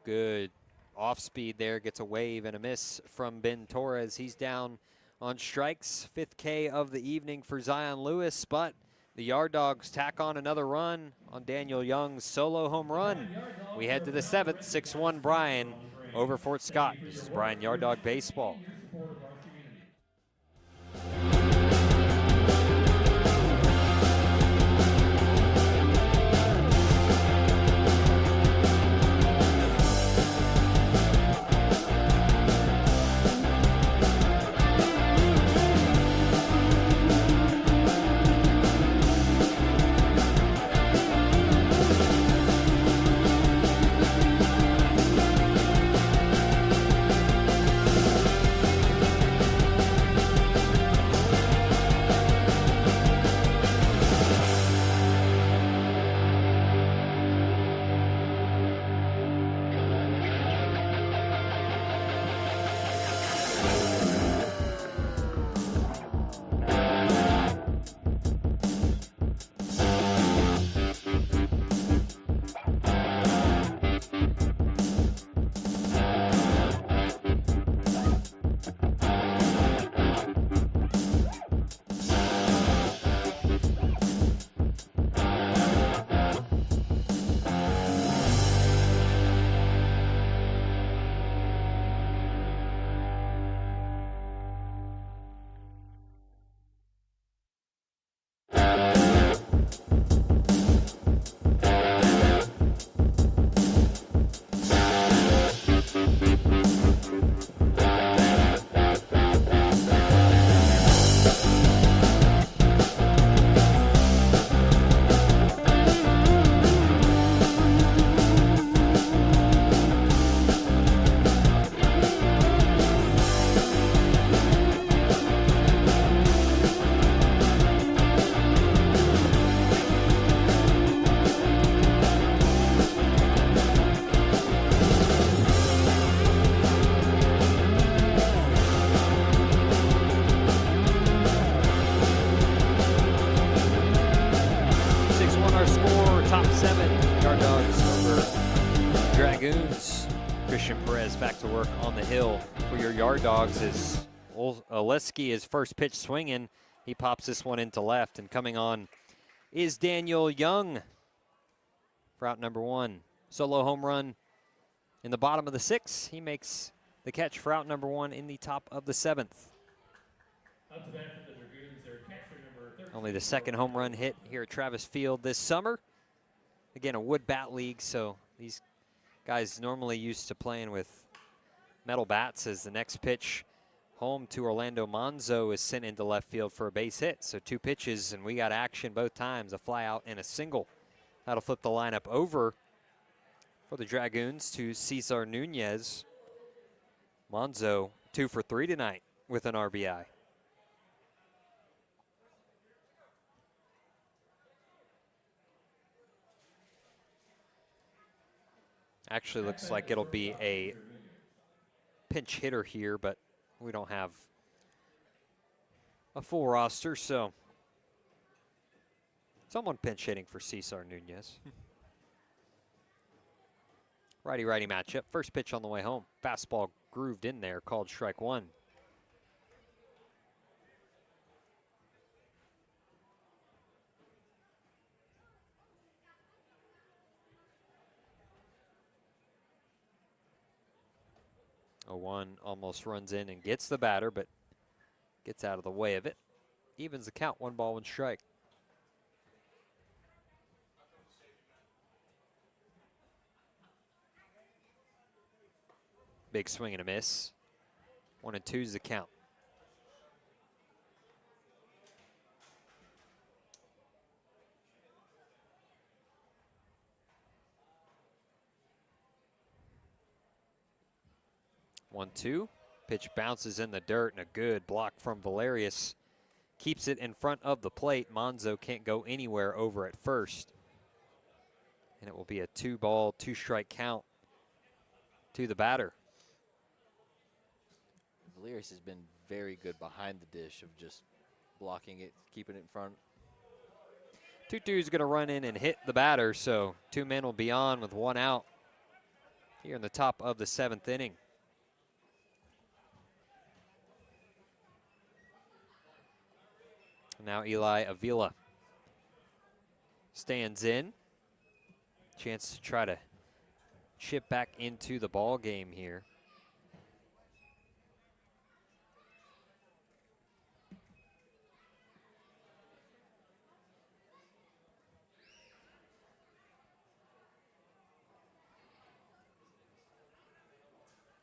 Good off speed there. Gets a wave and a miss from Ben Torres. He's down on strikes. 5th K of the evening for Zion Lewis, but the Yard Dogs tack on another run on Daniel Young's solo home run. We head to the 7th, 6-1 Bryan over Fort Scott. This is Bryan Yard Dog Baseball. 7, Yard Dogs over Dragoons. Christian Perez back to work on the hill for your Yard Dogs as Oleski is first pitch swinging. He pops this one into left, and coming on is Daniel Young for out number 1. Solo home run in the bottom of the 6th. He makes the catch for out number 1 in the top of the 7th. Up to bat for the Dragoons, their catcher number 13. Only the 2nd home run hit here at Travis Field this summer. Again, a wood bat league, so these guys normally used to playing with metal bats. As the next pitch home to Orlando Monzo is sent into left field for a base hit. So 2 pitches, and we got action both times, a fly out and a single. That'll flip the lineup over for the Dragoons to Cesar Nunez. Monzo 2 for 3 tonight with an RBI. Actually looks like it'll be a pinch hitter here, but we don't have a full roster, so someone pinch hitting for Cesar Nunez. Righty-righty matchup. First pitch on the way home. Fastball grooved in there, called strike one. A 1 almost runs in and gets the batter, but gets out of the way of it. Evens the count, 1 ball, 1 strike. Big swing and a miss. 1 and 2's the count. One, two. Pitch bounces in the dirt and a good block from Valerius. Keeps it in front of the plate. Monzo can't go anywhere over at first. And it will be a 2 ball, 2 strike count to the batter. Valerius has been very good behind the dish of just blocking it, keeping it in front. 2-2's going to run in and hit the batter, so 2 men will be on with 1 out here in the top of the 7th inning. Now Eli Avila stands in. Chance to try to chip back into the ball game here.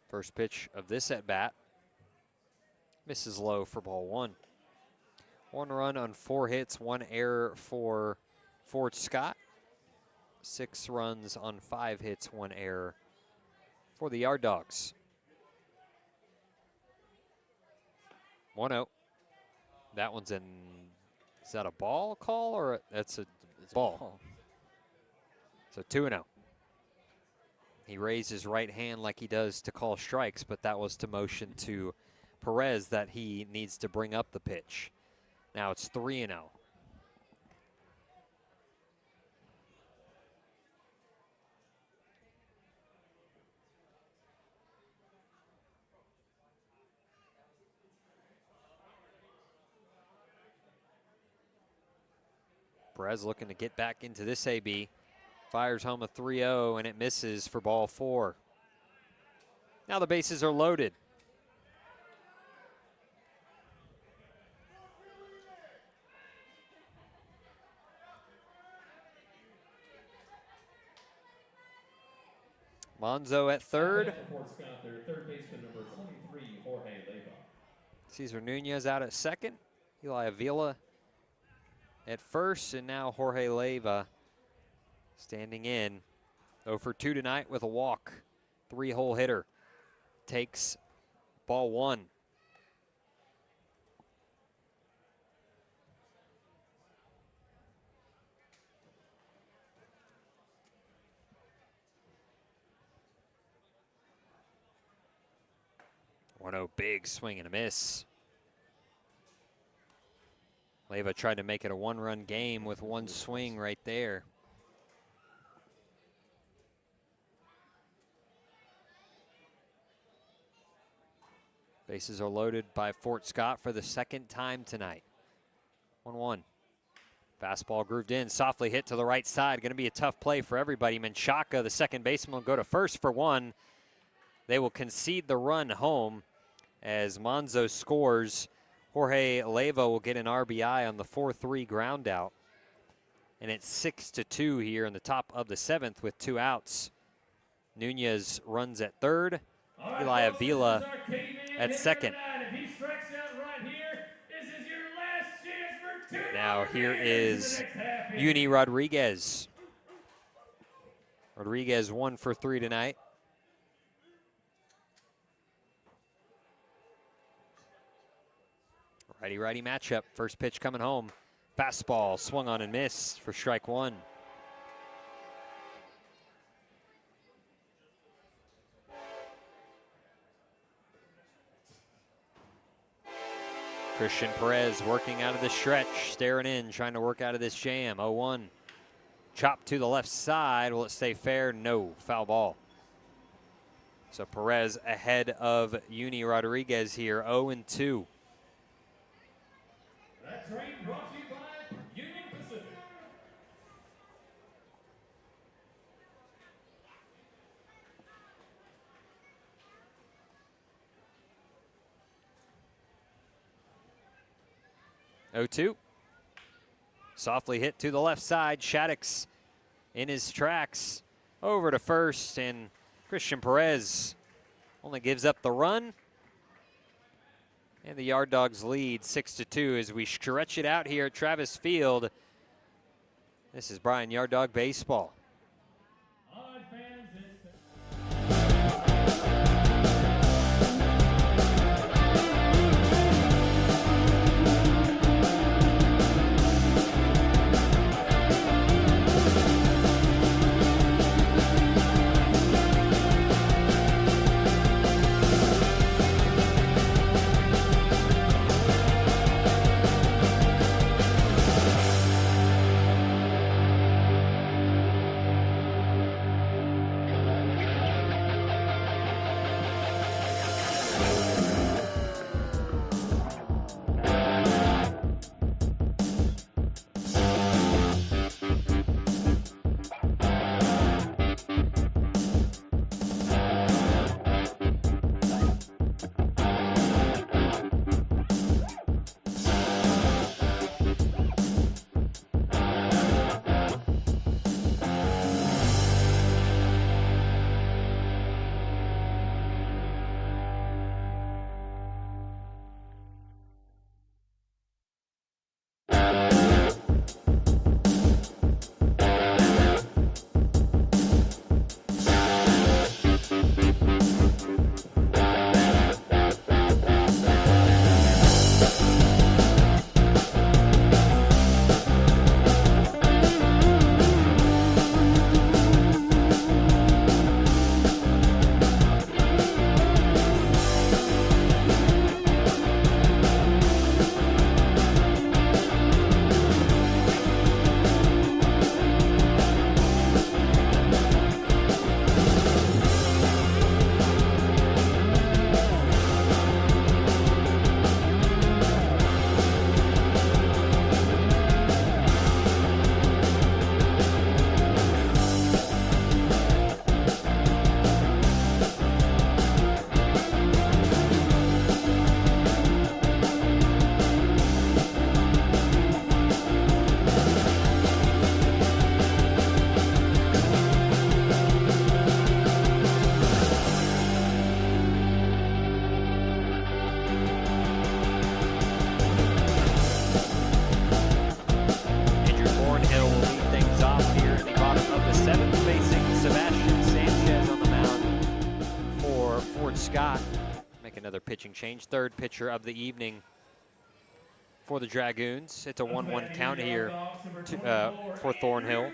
First pitch of this at bat misses low for ball 1. 1 run on 4 hits, 1 error for Fort Scott. 6 runs on 5 hits, 1 error for the Yard Dogs. 1-0. That one's in, is that a ball call or that's a ball? So 2-0. He raised his right hand like he does to call strikes, but that was to motion to Perez that he needs to bring up the pitch. Now it's 3-0. Perez looking to get back into this AB. Fires home a 3-0 and it misses for ball 4. Now the bases are loaded. Monzo at third. Fort Scott, their third baseman, number 23, Jorge Leyva. Cesar Nunez out at second. Eli Avila at first, and now Jorge Leyva standing in. 0 for 2 tonight with a walk. 3-hole hitter. Takes ball 1. Big swing and a miss. Leyva tried to make it a 1-run game with 1 swing right there. Bases are loaded by Fort Scott for the 2nd time tonight. 1-1. Fastball grooved in, softly hit to the right side. Going to be a tough play for everybody. Menchaca, the second baseman, will go to first for 1. They will concede the run home as Monzo scores. Jorge Leyva will get an RBI on the 4-3 ground out. And it's 6-2 here in the top of the 7th with 2 outs. Nunez runs at third. Eli Avila at second. Now here is Uni Rodriguez. Rodriguez 1 for 3 tonight. Righty-righty matchup. First pitch coming home. Fastball swung on and missed for strike 1. Christian Perez working out of the stretch, staring in, trying to work out of this jam. 0-1. Chop to the left side. Will it stay fair? No. Foul ball. So Perez ahead of Uni Rodriguez here, 0-2. That train brought to you by Union Pacific. Softly hit to the left side. Shaddix in his tracks over to first, and Christian Perez only gives up the run. And the Yard Dogs lead 6-2 as we stretch it out here at Travis Field. This is Bryan Yard Dog baseball. All right, fans, it's Fort Scott make another pitching change. Third pitcher of the evening for the Dragoons. It's a 1-1 count here for Thornhill.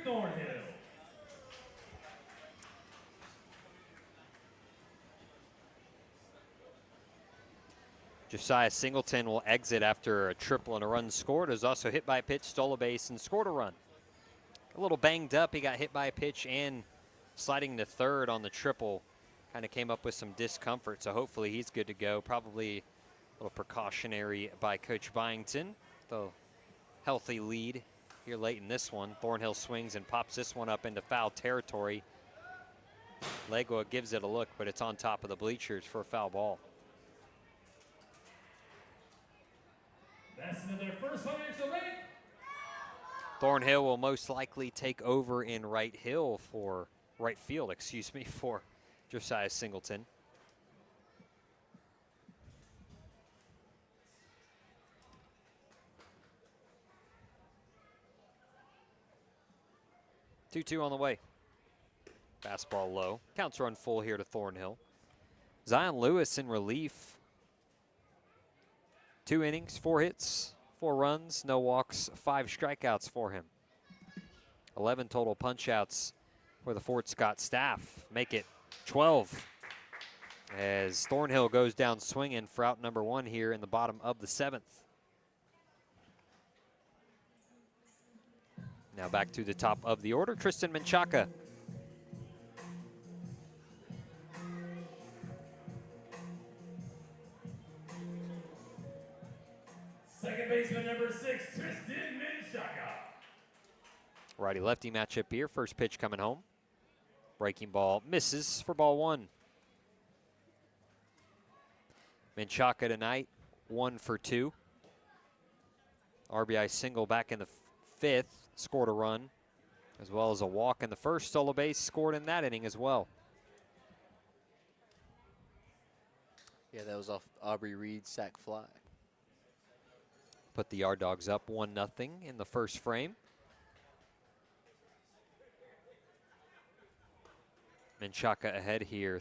Josiah Singleton will exit after a triple and a run scored. Was also hit by a pitch, stole a base, and scored a run. A little banged up. He got hit by a pitch and sliding to third on the triple. Kind of came up with some discomfort, so hopefully he's good to go. Probably a little precautionary by Coach Byington. The healthy lead here late in this one. Thornhill swings and pops this one up into foul territory. Legua gives it a look, but it's on top of the bleachers for a foul ball. That's their first financial rate. Thornhill will most likely take over in right field, for Josiah Singleton. Two on the way. Fastball low. Counts run full here to Thornhill. Zion Lewis in relief. 2 innings, 4 hits, 4 runs, no walks, 5 strikeouts for him. 11 total punch-outs for the Fort Scott staff. Make it 12 as Thornhill goes down swinging for out number 1 here in the bottom of the 7th. Now back to the top of the order, Tristan Menchaca. Second baseman number 6, Tristan Menchaca. Righty-lefty matchup here. First pitch coming home. Breaking ball misses for ball 1. Menchaca tonight, 1 for 2. RBI single back in the 5th, scored a run, as well as a walk in the first. Solo base scored in that inning as well. Yeah, that was off Aubrey Reed's sac fly. Put the Yard Dogs up 1-0 in the first frame. Menchaca ahead here,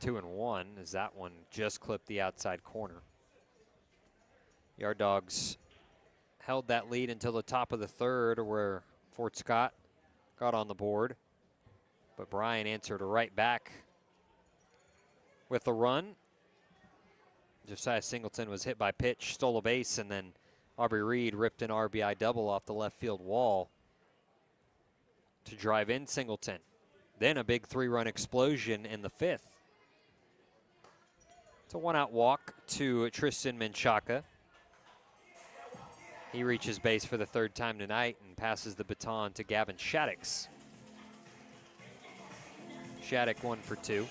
2-1, as that one just clipped the outside corner. Yard Dogs held that lead until the top of the 3rd, where Fort Scott got on the board. But Bryan answered right back with a run. Josiah Singleton was hit by pitch, stole a base, and then Aubrey Reed ripped an RBI double off the left field wall to drive in Singleton. Then a big 3-run explosion in the 5th. It's a 1-out walk to Tristan Menchaca. He reaches base for the 3rd time tonight and passes the baton to Gavin Shaddix. Shattuck 1 for 2.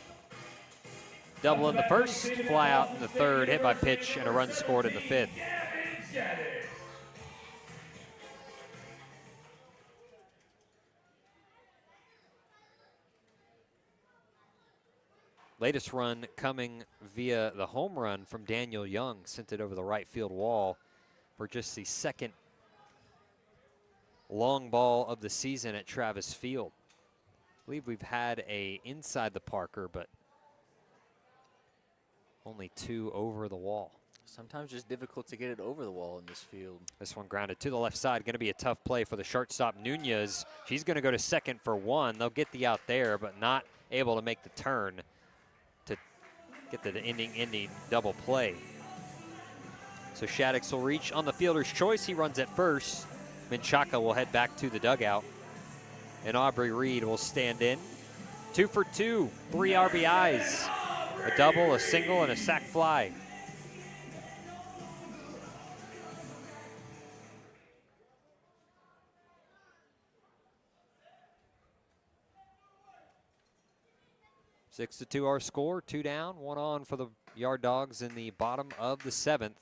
Double in the first, fly out in the 3rd, hit by pitch, and a run scored in the 5th. Latest run coming via the home run from Daniel Young, sent it over the right field wall for just the 2nd long ball of the season at Travis Field. I believe we've had a inside the Parker, but only 2 over the wall. Sometimes just difficult to get it over the wall in this field. This one grounded to the left side. Going to be a tough play for the shortstop Nunez. She's going to go to second for 1. They'll get the out there, but not able to make the turn to get the ending double play. So Shaddix will reach on the fielder's choice. He runs at first. Menchaca will head back to the dugout. And Aubrey Reed will stand in. 2 for 2, 3 RBIs. A double, a single, and a sac fly. Six to 2 our score, 2 down, 1 on for the Yard Dogs in the bottom of the 7th.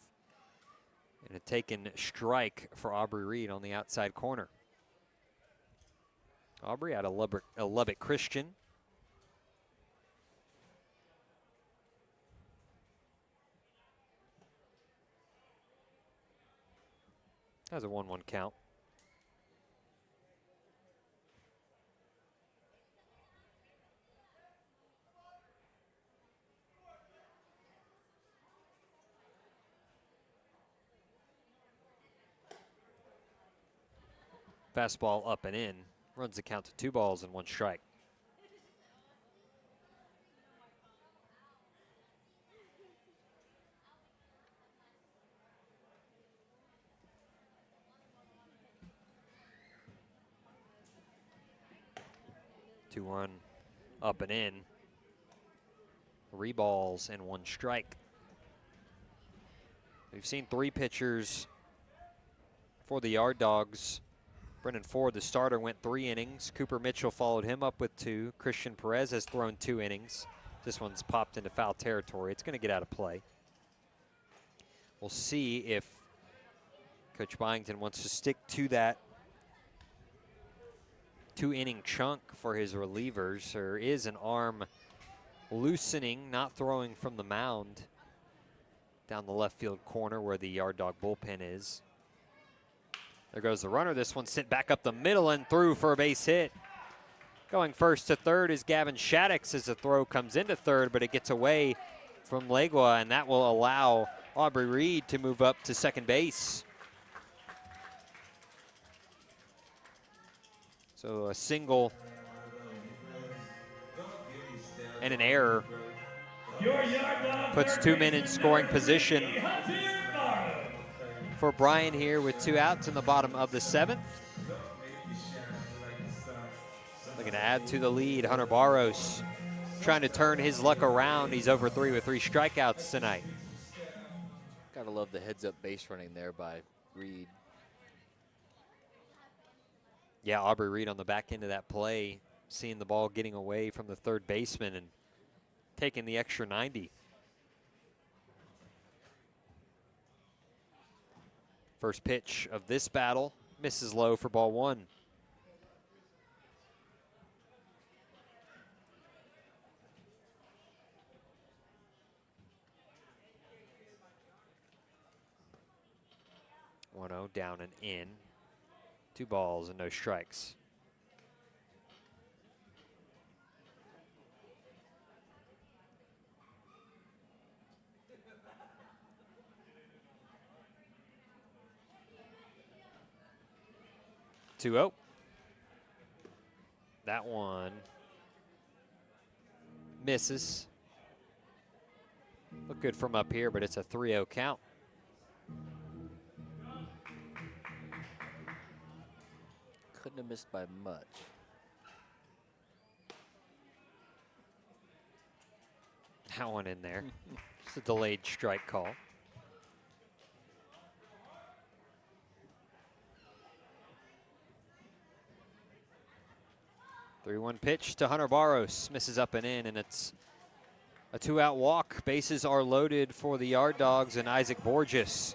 And a taken strike for Aubrey Reed on the outside corner. Aubrey out of Lubbock Christian. Has a 1-1 count. Fastball up and in. Runs the count to 2 balls and 1 strike. Two one, up and in. 3 balls and 1 strike. We've seen 3 pitchers for the Yard Dogs. Brendan Ford, the starter, went 3 innings. Cooper Mitchell followed him up with 2. Christian Perez has thrown 2 innings. This one's popped into foul territory. It's going to get out of play. We'll see if Coach Byington wants to stick to that 2-inning chunk for his relievers. There is an arm loosening, not throwing from the mound down the left field corner where the Yard Dog bullpen is. There goes the runner. This one sent back up the middle and through for a base hit. Going first to third is Gavin Shaddix as the throw comes into third, but it gets away from Legua, and that will allow Aubrey Reed to move up to second base. So a single and an error puts 2 men in scoring position for Bryan here with 2 outs in the bottom of the 7th. add to the lead. Hunter Barros trying to turn his luck around. He's over 3 with 3 strikeouts tonight. Gotta love the heads-up base running there by Reed. Yeah, Aubrey Reed on the back end of that play, seeing the ball getting away from the third baseman and taking the extra 90. First pitch of this battle misses low for ball 1. One-0 down and in. 2 balls and no strikes. Two-0. That one misses. Look good from up here, but it's a 3-0 count. Couldn't have missed by much. That one in there. Just a delayed strike call. The 3-1 pitch to Hunter Barros. Misses up and in, and it's a 2-out walk. Bases are loaded for the Yard Dogs, and Isaac Borges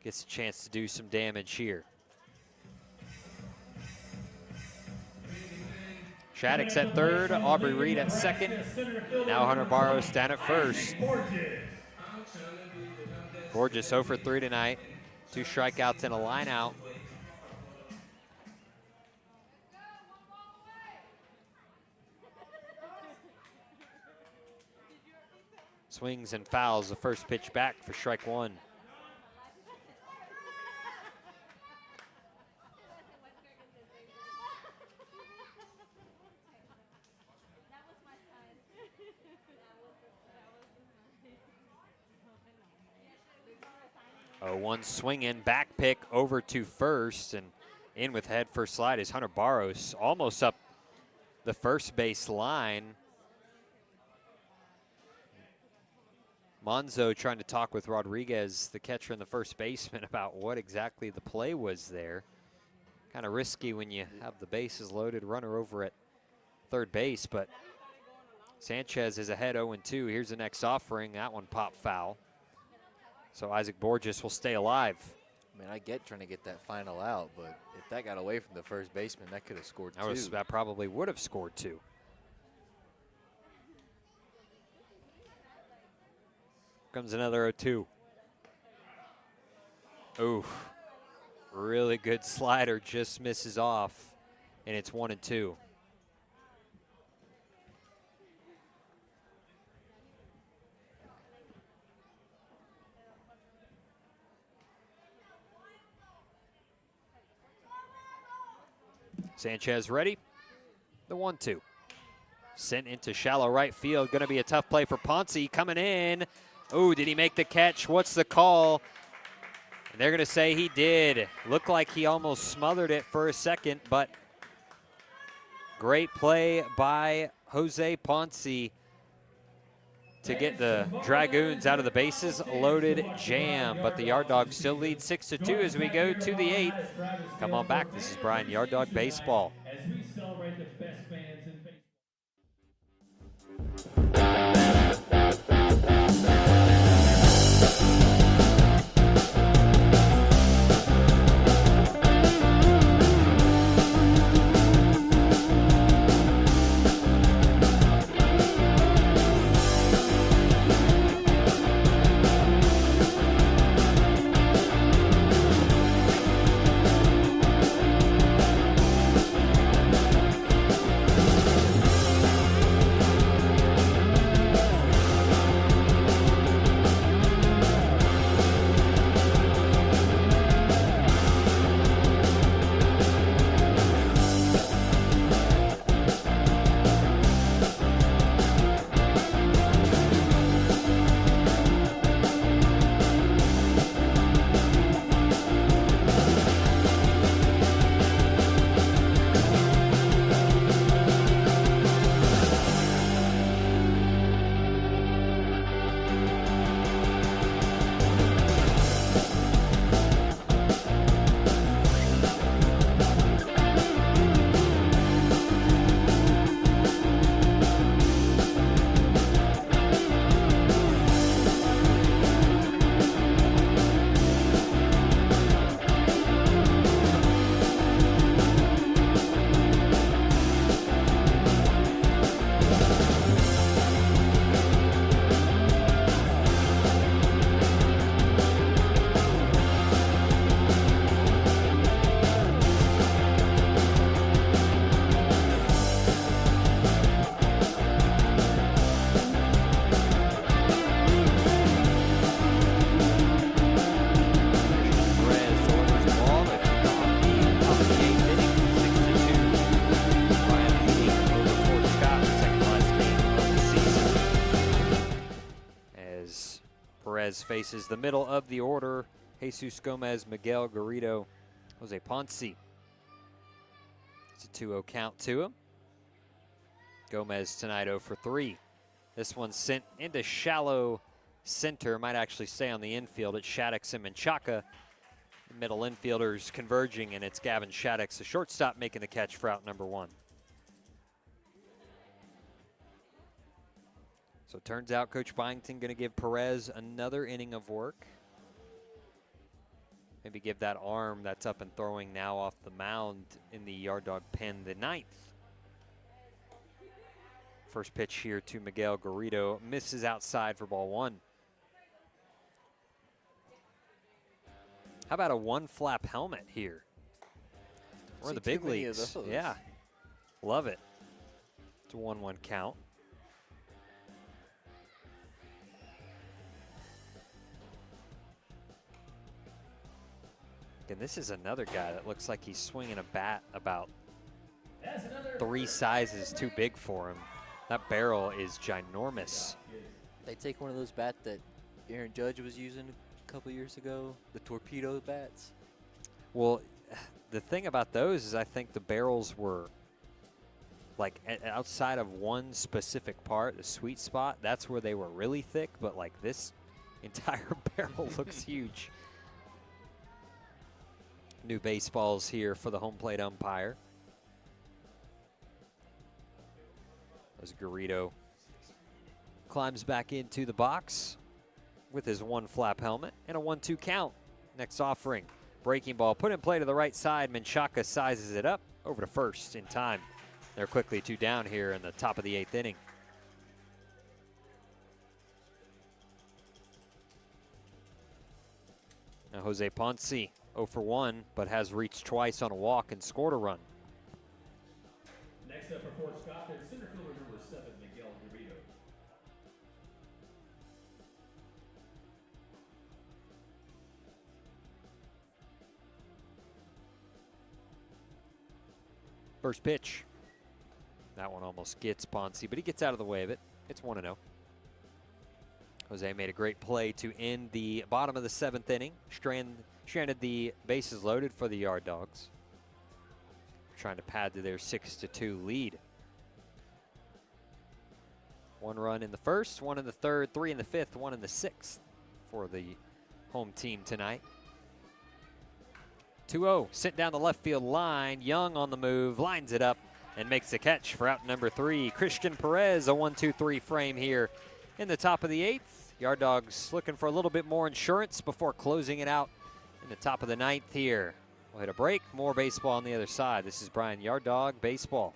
gets a chance to do some damage here. Shattuck's at third, Aubrey Reed at second. Now Hunter Barros down at first. Borges 0 for 3 tonight. 2 strikeouts and a line out. Swings and fouls the first pitch back for strike 1. One swing in, back pick over to first, and in with head first slide is Hunter Barros, almost up the first base line. Monzo trying to talk with Rodriguez, the catcher and the first baseman, about what exactly the play was there. Kind of risky when you have the bases loaded, runner over at third base, but Sanchez is ahead 0-2. Here's the next offering. That one popped foul. So Isaac Borges will stay alive. I mean, I get trying to get that final out, but if that got away from the first baseman, that could have scored 2. That probably would have scored 2. Comes another 0-2. Ooh, really good slider, just misses off, and it's 1-2. Sanchez ready. The 1-2. Sent into shallow right field. Going to be a tough play for Ponce coming in. Oh, did he make the catch? What's the call? And they're going to say he did. Looked like he almost smothered it for a second, but great play by Jose Ponce to get the Dragoons out of the bases loaded jam. But the Yard Dogs still lead 6-2 as we go to the 8th. Come on back. This is Bryan Yard Dog Baseball. As we celebrate the best fans in baseball. Perez faces the middle of the order. Jesus Gomez, Miguel Garrido, Jose Ponce. It's a 2-0 count to him. Gomez tonight 0 for 3. This one's sent into shallow center. Might actually stay on the infield. It's Shaddix and Menchaca. The middle infielders converging, and it's Gavin Shaddix, the shortstop, making the catch for out number 1. So it turns out Coach Byington going to give Perez another inning of work. Maybe give that arm that's up and throwing now off the mound in the Yard Dog pen the 9th. First pitch here to Miguel Garrido. Misses outside for ball 1. How about a 1-flap helmet here? We're in the big leagues. Yeah, love it. It's a 1-1 count. And this is another guy that looks like he's swinging a bat about 3 sizes too big for him. That barrel is ginormous. They take one of those bats that Aaron Judge was using a couple years ago, the torpedo bats. Well, the thing about those is I think the barrels were like outside of one specific part, the sweet spot, that's where they were really thick, but like this entire barrel looks huge. New baseballs here for the home plate umpire. As Garrido climbs back into the box with his 1-flap helmet and a 1-2 count. Next offering, breaking ball put in play to the right side. Menchaca sizes it up over to first in time. They're quickly 2 down here in the top of the 8th inning. Now Jose Ponce 0 for 1, but has reached twice on a walk and scored a run. Next up for Fort Scott, center fielder number 7, Miguel Garrido. First pitch. That one almost gets Ponce, but he gets out of the way of it. It's 1-0. Jose made a great play to end the bottom of the 7th inning. Stranded the bases loaded for the Yard Dogs. Trying to pad to their 6-2 lead. 1 run in the first, 1 in the third, 3 in the 5th, 1 in the 6th for the home team tonight. 2-0, sent down the left field line. Young on the move, lines it up and makes the catch for out number 3. Christian Perez, a 1-2-3 frame here in the top of the 8th. Yard Dogs looking for a little bit more insurance before closing it out in the top of the 9th here. We'll hit a break, more baseball on the other side. This is Bryan Yard Dog Baseball.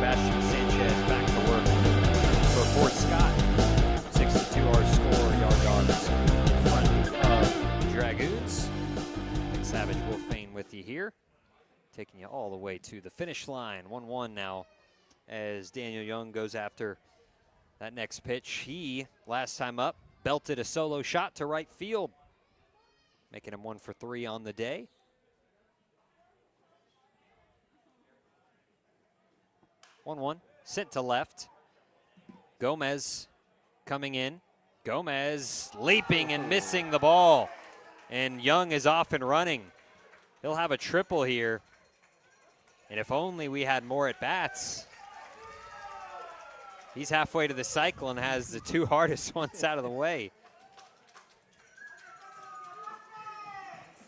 Sebastian Sanchez Sanchez back to work for Fort Scott. 62 our score, Yard Dogs in front of Dragoons. Savage Wolfane with you here, taking you all the way to the finish line. 1-1 now as Daniel Young goes after that next pitch. He, last time up, belted a solo shot to right field, making him 1 for 3 on the day. 1-1, sent to left. Gomez coming in. Gomez leaping and missing the ball. And Young is off and running. He'll have a triple here. And if only we had more at-bats. He's halfway to the cycle and has the 2 hardest ones out of the way.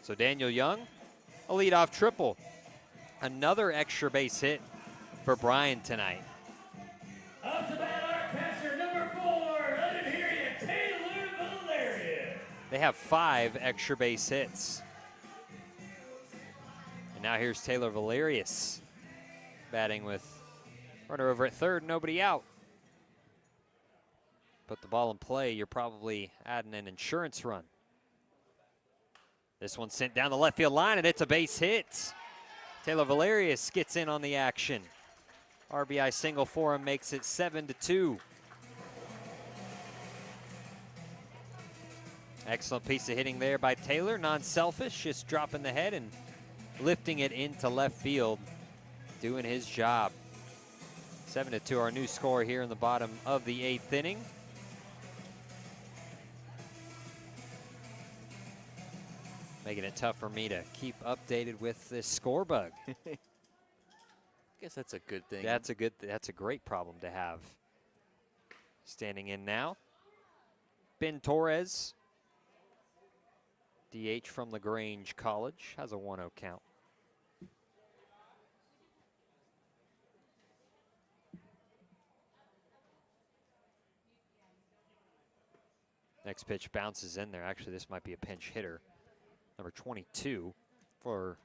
So Daniel Young, a leadoff triple. Another extra base hit for Bryan tonight. Up to bat, our catcher, number 4. Let him hear you, Taylor Valerius. They have 5 extra base hits. And now here's Taylor Valerius batting with runner over at third, nobody out. Put the ball in play, you're probably adding an insurance run. This one sent down the left field line, and it's a base hit. Taylor Valerius gets in on the action. RBI single for him makes it 7-2. Excellent piece of hitting there by Taylor, non-selfish, just dropping the head and lifting it into left field, doing his job. 7-2, our new score here in the bottom of the 8th inning. Making it tough for me to keep updated with this score bug. I guess that's a good thing. That's a great problem to have. Standing in now, Ben Torres, DH from LaGrange College, has a 1-0 count. Next pitch bounces in there. Actually, this might be a pinch hitter. Number 22 for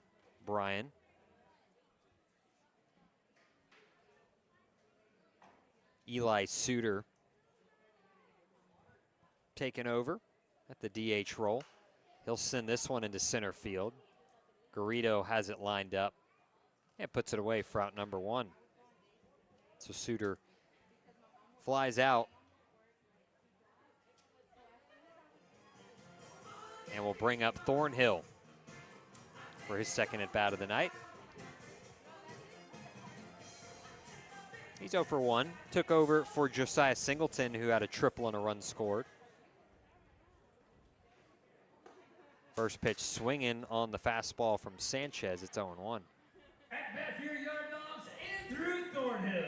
Bryan. Eli Suter taking over at the DH role. He'll send this one into center field. Garrido has it lined up and puts it away for out number 1. So Suter flies out. And will bring up Thornhill for his second at bat of the night. He's 0 for 1. Took over for Josiah Singleton, who had a triple and a run scored. First pitch swinging on the fastball from Sanchez. It's 0-1. At bat for your Yard Dogs, Andrew Thornhill.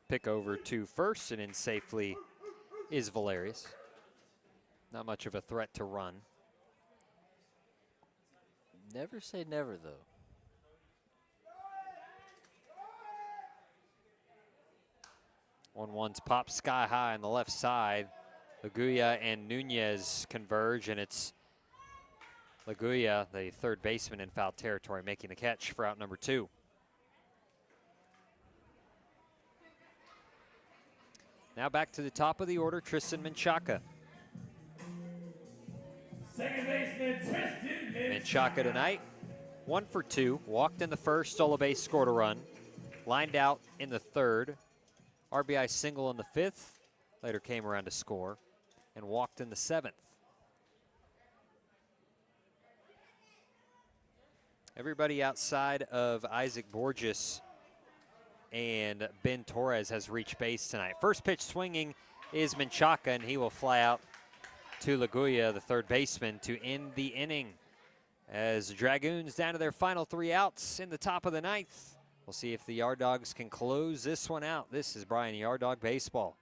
Pick over to first, and in safely is Valerius. Not much of a threat to run. Never say never, though. One's popped sky high on the left side. Laguya and Nunez converge, and it's Laguya, the third baseman in foul territory, making the catch for out number 2. Now back to the top of the order, Tristan Menchaca. Second baseman, Tristan Menchaca tonight, 1 for 2. Walked in the first, stole a base, scored a run. Lined out in the third. RBI single in the 5th. Later came around to score. And walked in the 7th. Everybody outside of Isaac Borges and Ben Torres has reached base tonight. First pitch swinging is Menchaca, and he will fly out to Laguya, the third baseman, to end the inning. As the Dragoons down to their final 3 outs in the top of the 9th. We'll see if the Yard Dogs can close this one out. This is Bryan Yard Dog Baseball.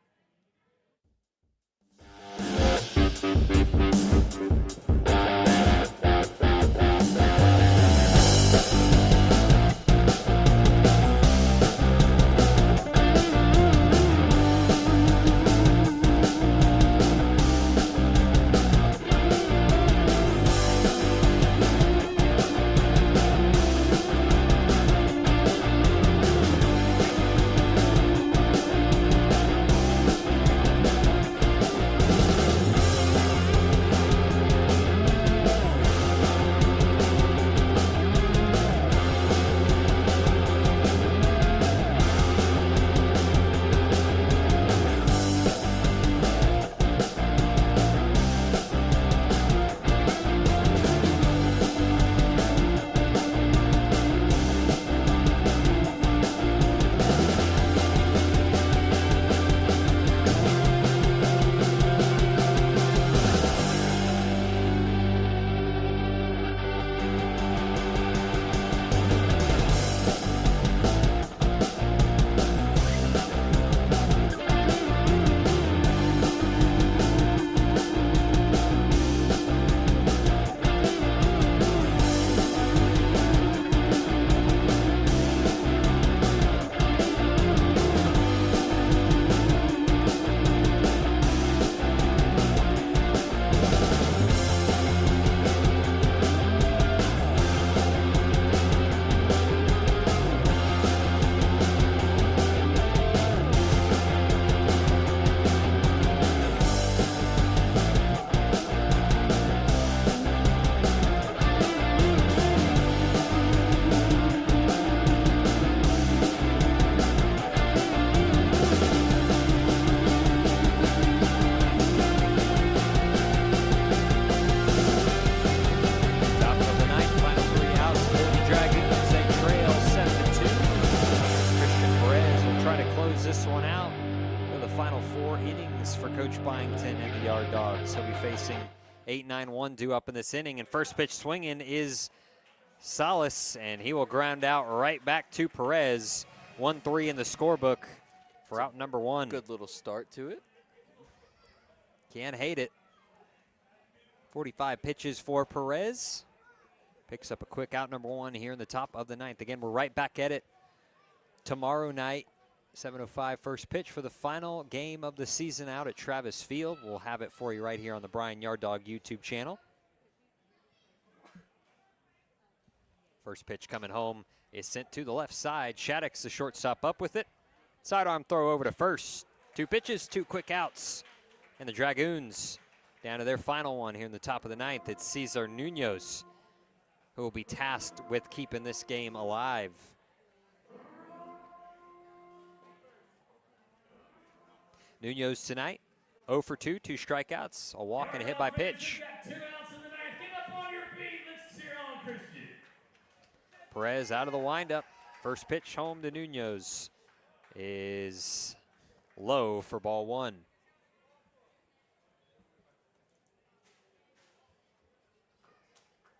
innings for Coach Byington and the Yard Dogs. He'll be facing 8-9-1 due up in this inning, and first pitch swinging is Salas, and he will ground out right back to Perez. 1-3 in the scorebook for out number one. Good little start to it. Can't hate it. 45 pitches for Perez. Picks up a quick out number one here in the top of the ninth. Again, we're right back at it tomorrow night. 7:05 first pitch for the final game of the season out at Travis Field. We'll have it for you right here on the Bryan Yard Dog YouTube channel. First pitch coming home is sent to the left side. Shattuck's the shortstop up with it. Sidearm throw over to first. 2 pitches, 2 quick outs. And the Dragoons down to their final one here in the top of the ninth. It's Cesar Nunez who will be tasked with keeping this game alive. Nunez tonight, 0 for 2, 2 strikeouts, a walk and a hit by pitch. 2 outs in the ninth. Get up on your feet. Let's cheer on Christian. Perez out of the windup. First pitch home to Nunez is low for ball 1.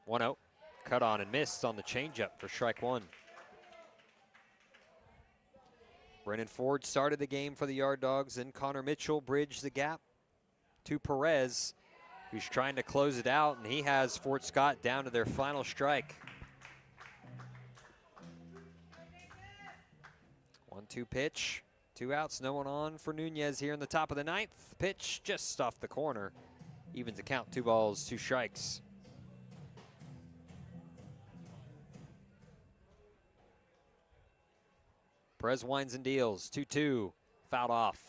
One out, cut on and missed on the changeup for strike 1. Brennan Ford started the game for the Yard Dogs, and Connor Mitchell bridged the gap to Perez, who's trying to close it out, and he has Fort Scott down to their final strike. 1-2 pitch, 2 outs, no one on for Nunez here in the top of the ninth. Pitch just off the corner, evens the count, 2 balls, 2 strikes. Perez winds and deals, 2-2, fouled off.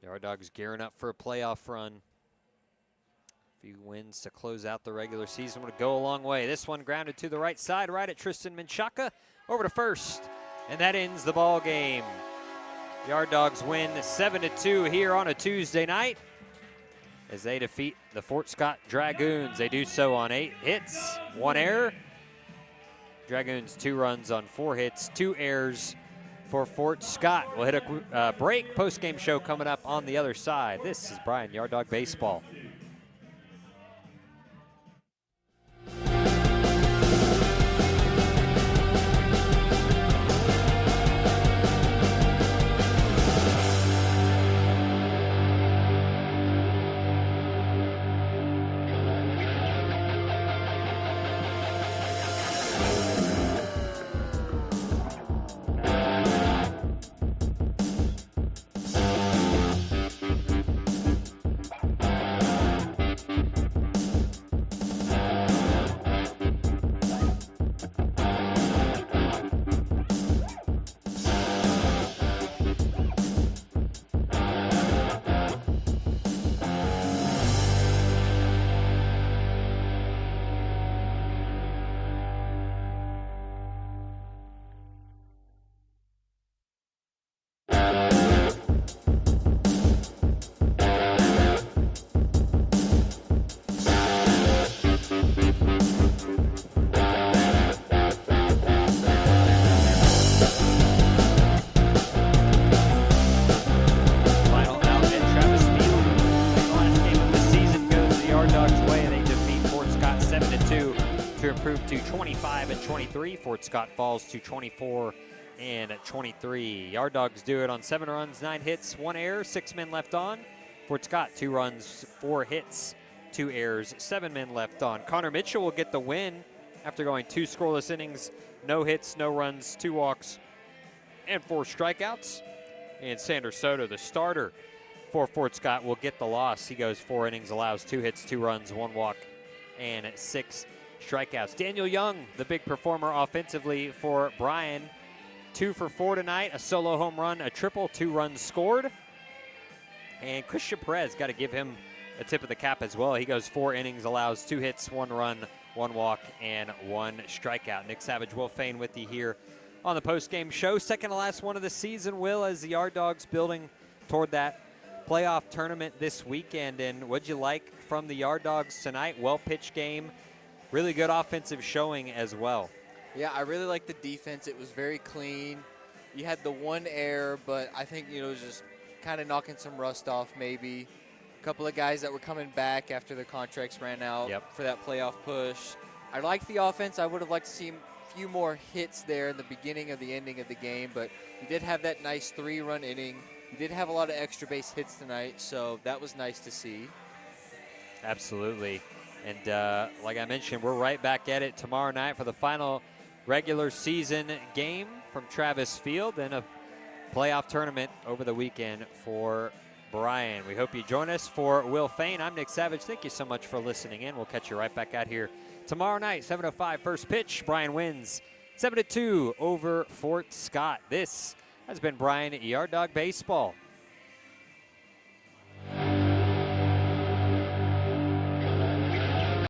Yard Dogs gearing up for a playoff run. A few wins to close out the regular season would go a long way. This one grounded to the right side, right at Tristan Menchaca, over to first, and that ends the ball game. Yard Dogs win 7-2 here on a Tuesday night as they defeat the Fort Scott Dragoons. They do so on 8 hits, 1 error. Dragoons 2 runs on 4 hits, 2 errors for Fort Scott. We'll hit a break. Post-game show coming up on the other side. This is Bryan Yard Dog Baseball. To 25-23. Fort Scott falls to 24-23. Yard Dogs do it on 7 runs, 9 hits, 1 error, 6 men left on. Fort Scott 2 runs, 4 hits, 2 errors, 7 men left on. Connor Mitchell will get the win after going 2 scoreless innings, no hits, no runs, 2 walks, and 4 strikeouts. And Sander Soto, the starter for Fort Scott, will get the loss. He goes 4 innings, allows 2 hits, 2 runs, 1 walk, and 6 strikeouts. Daniel Young, the big performer offensively for Bryan, 2 for 4 tonight, a solo home run, a triple, 2 runs scored. And Christian Perez, got to give him a tip of the cap as well. He goes 4 innings, allows 2 hits, 1 run, 1 walk, and 1 strikeout. Nick Savage, Will Fain with you here on the post-game show. Second to last one of the season, Will, as the Yard Dogs building toward that playoff tournament this weekend, and what'd you like from the Yard Dogs tonight? Well-pitched game, really good offensive showing as well. Yeah, I really liked the defense. It was very clean. You had the one error, but I think, it was just kind of knocking some rust off maybe. A couple of guys that were coming back after their contracts ran out for that playoff push. I like the offense. I would have liked to see a few more hits there in the beginning of the ending of the game, but you did have that nice 3-run inning. You did have a lot of extra base hits tonight, so that was nice to see. Absolutely. And like I mentioned, we're right back at it tomorrow night for the final regular season game from Travis Field and a playoff tournament over the weekend for Bryan. We hope you join us. For Will Fain, I'm Nick Savage. Thank you so much for listening in. We'll catch you right back out here tomorrow night, 7:05 first pitch. Bryan wins 7-2 over Fort Scott. This has been Bryan Yard Dog Baseball.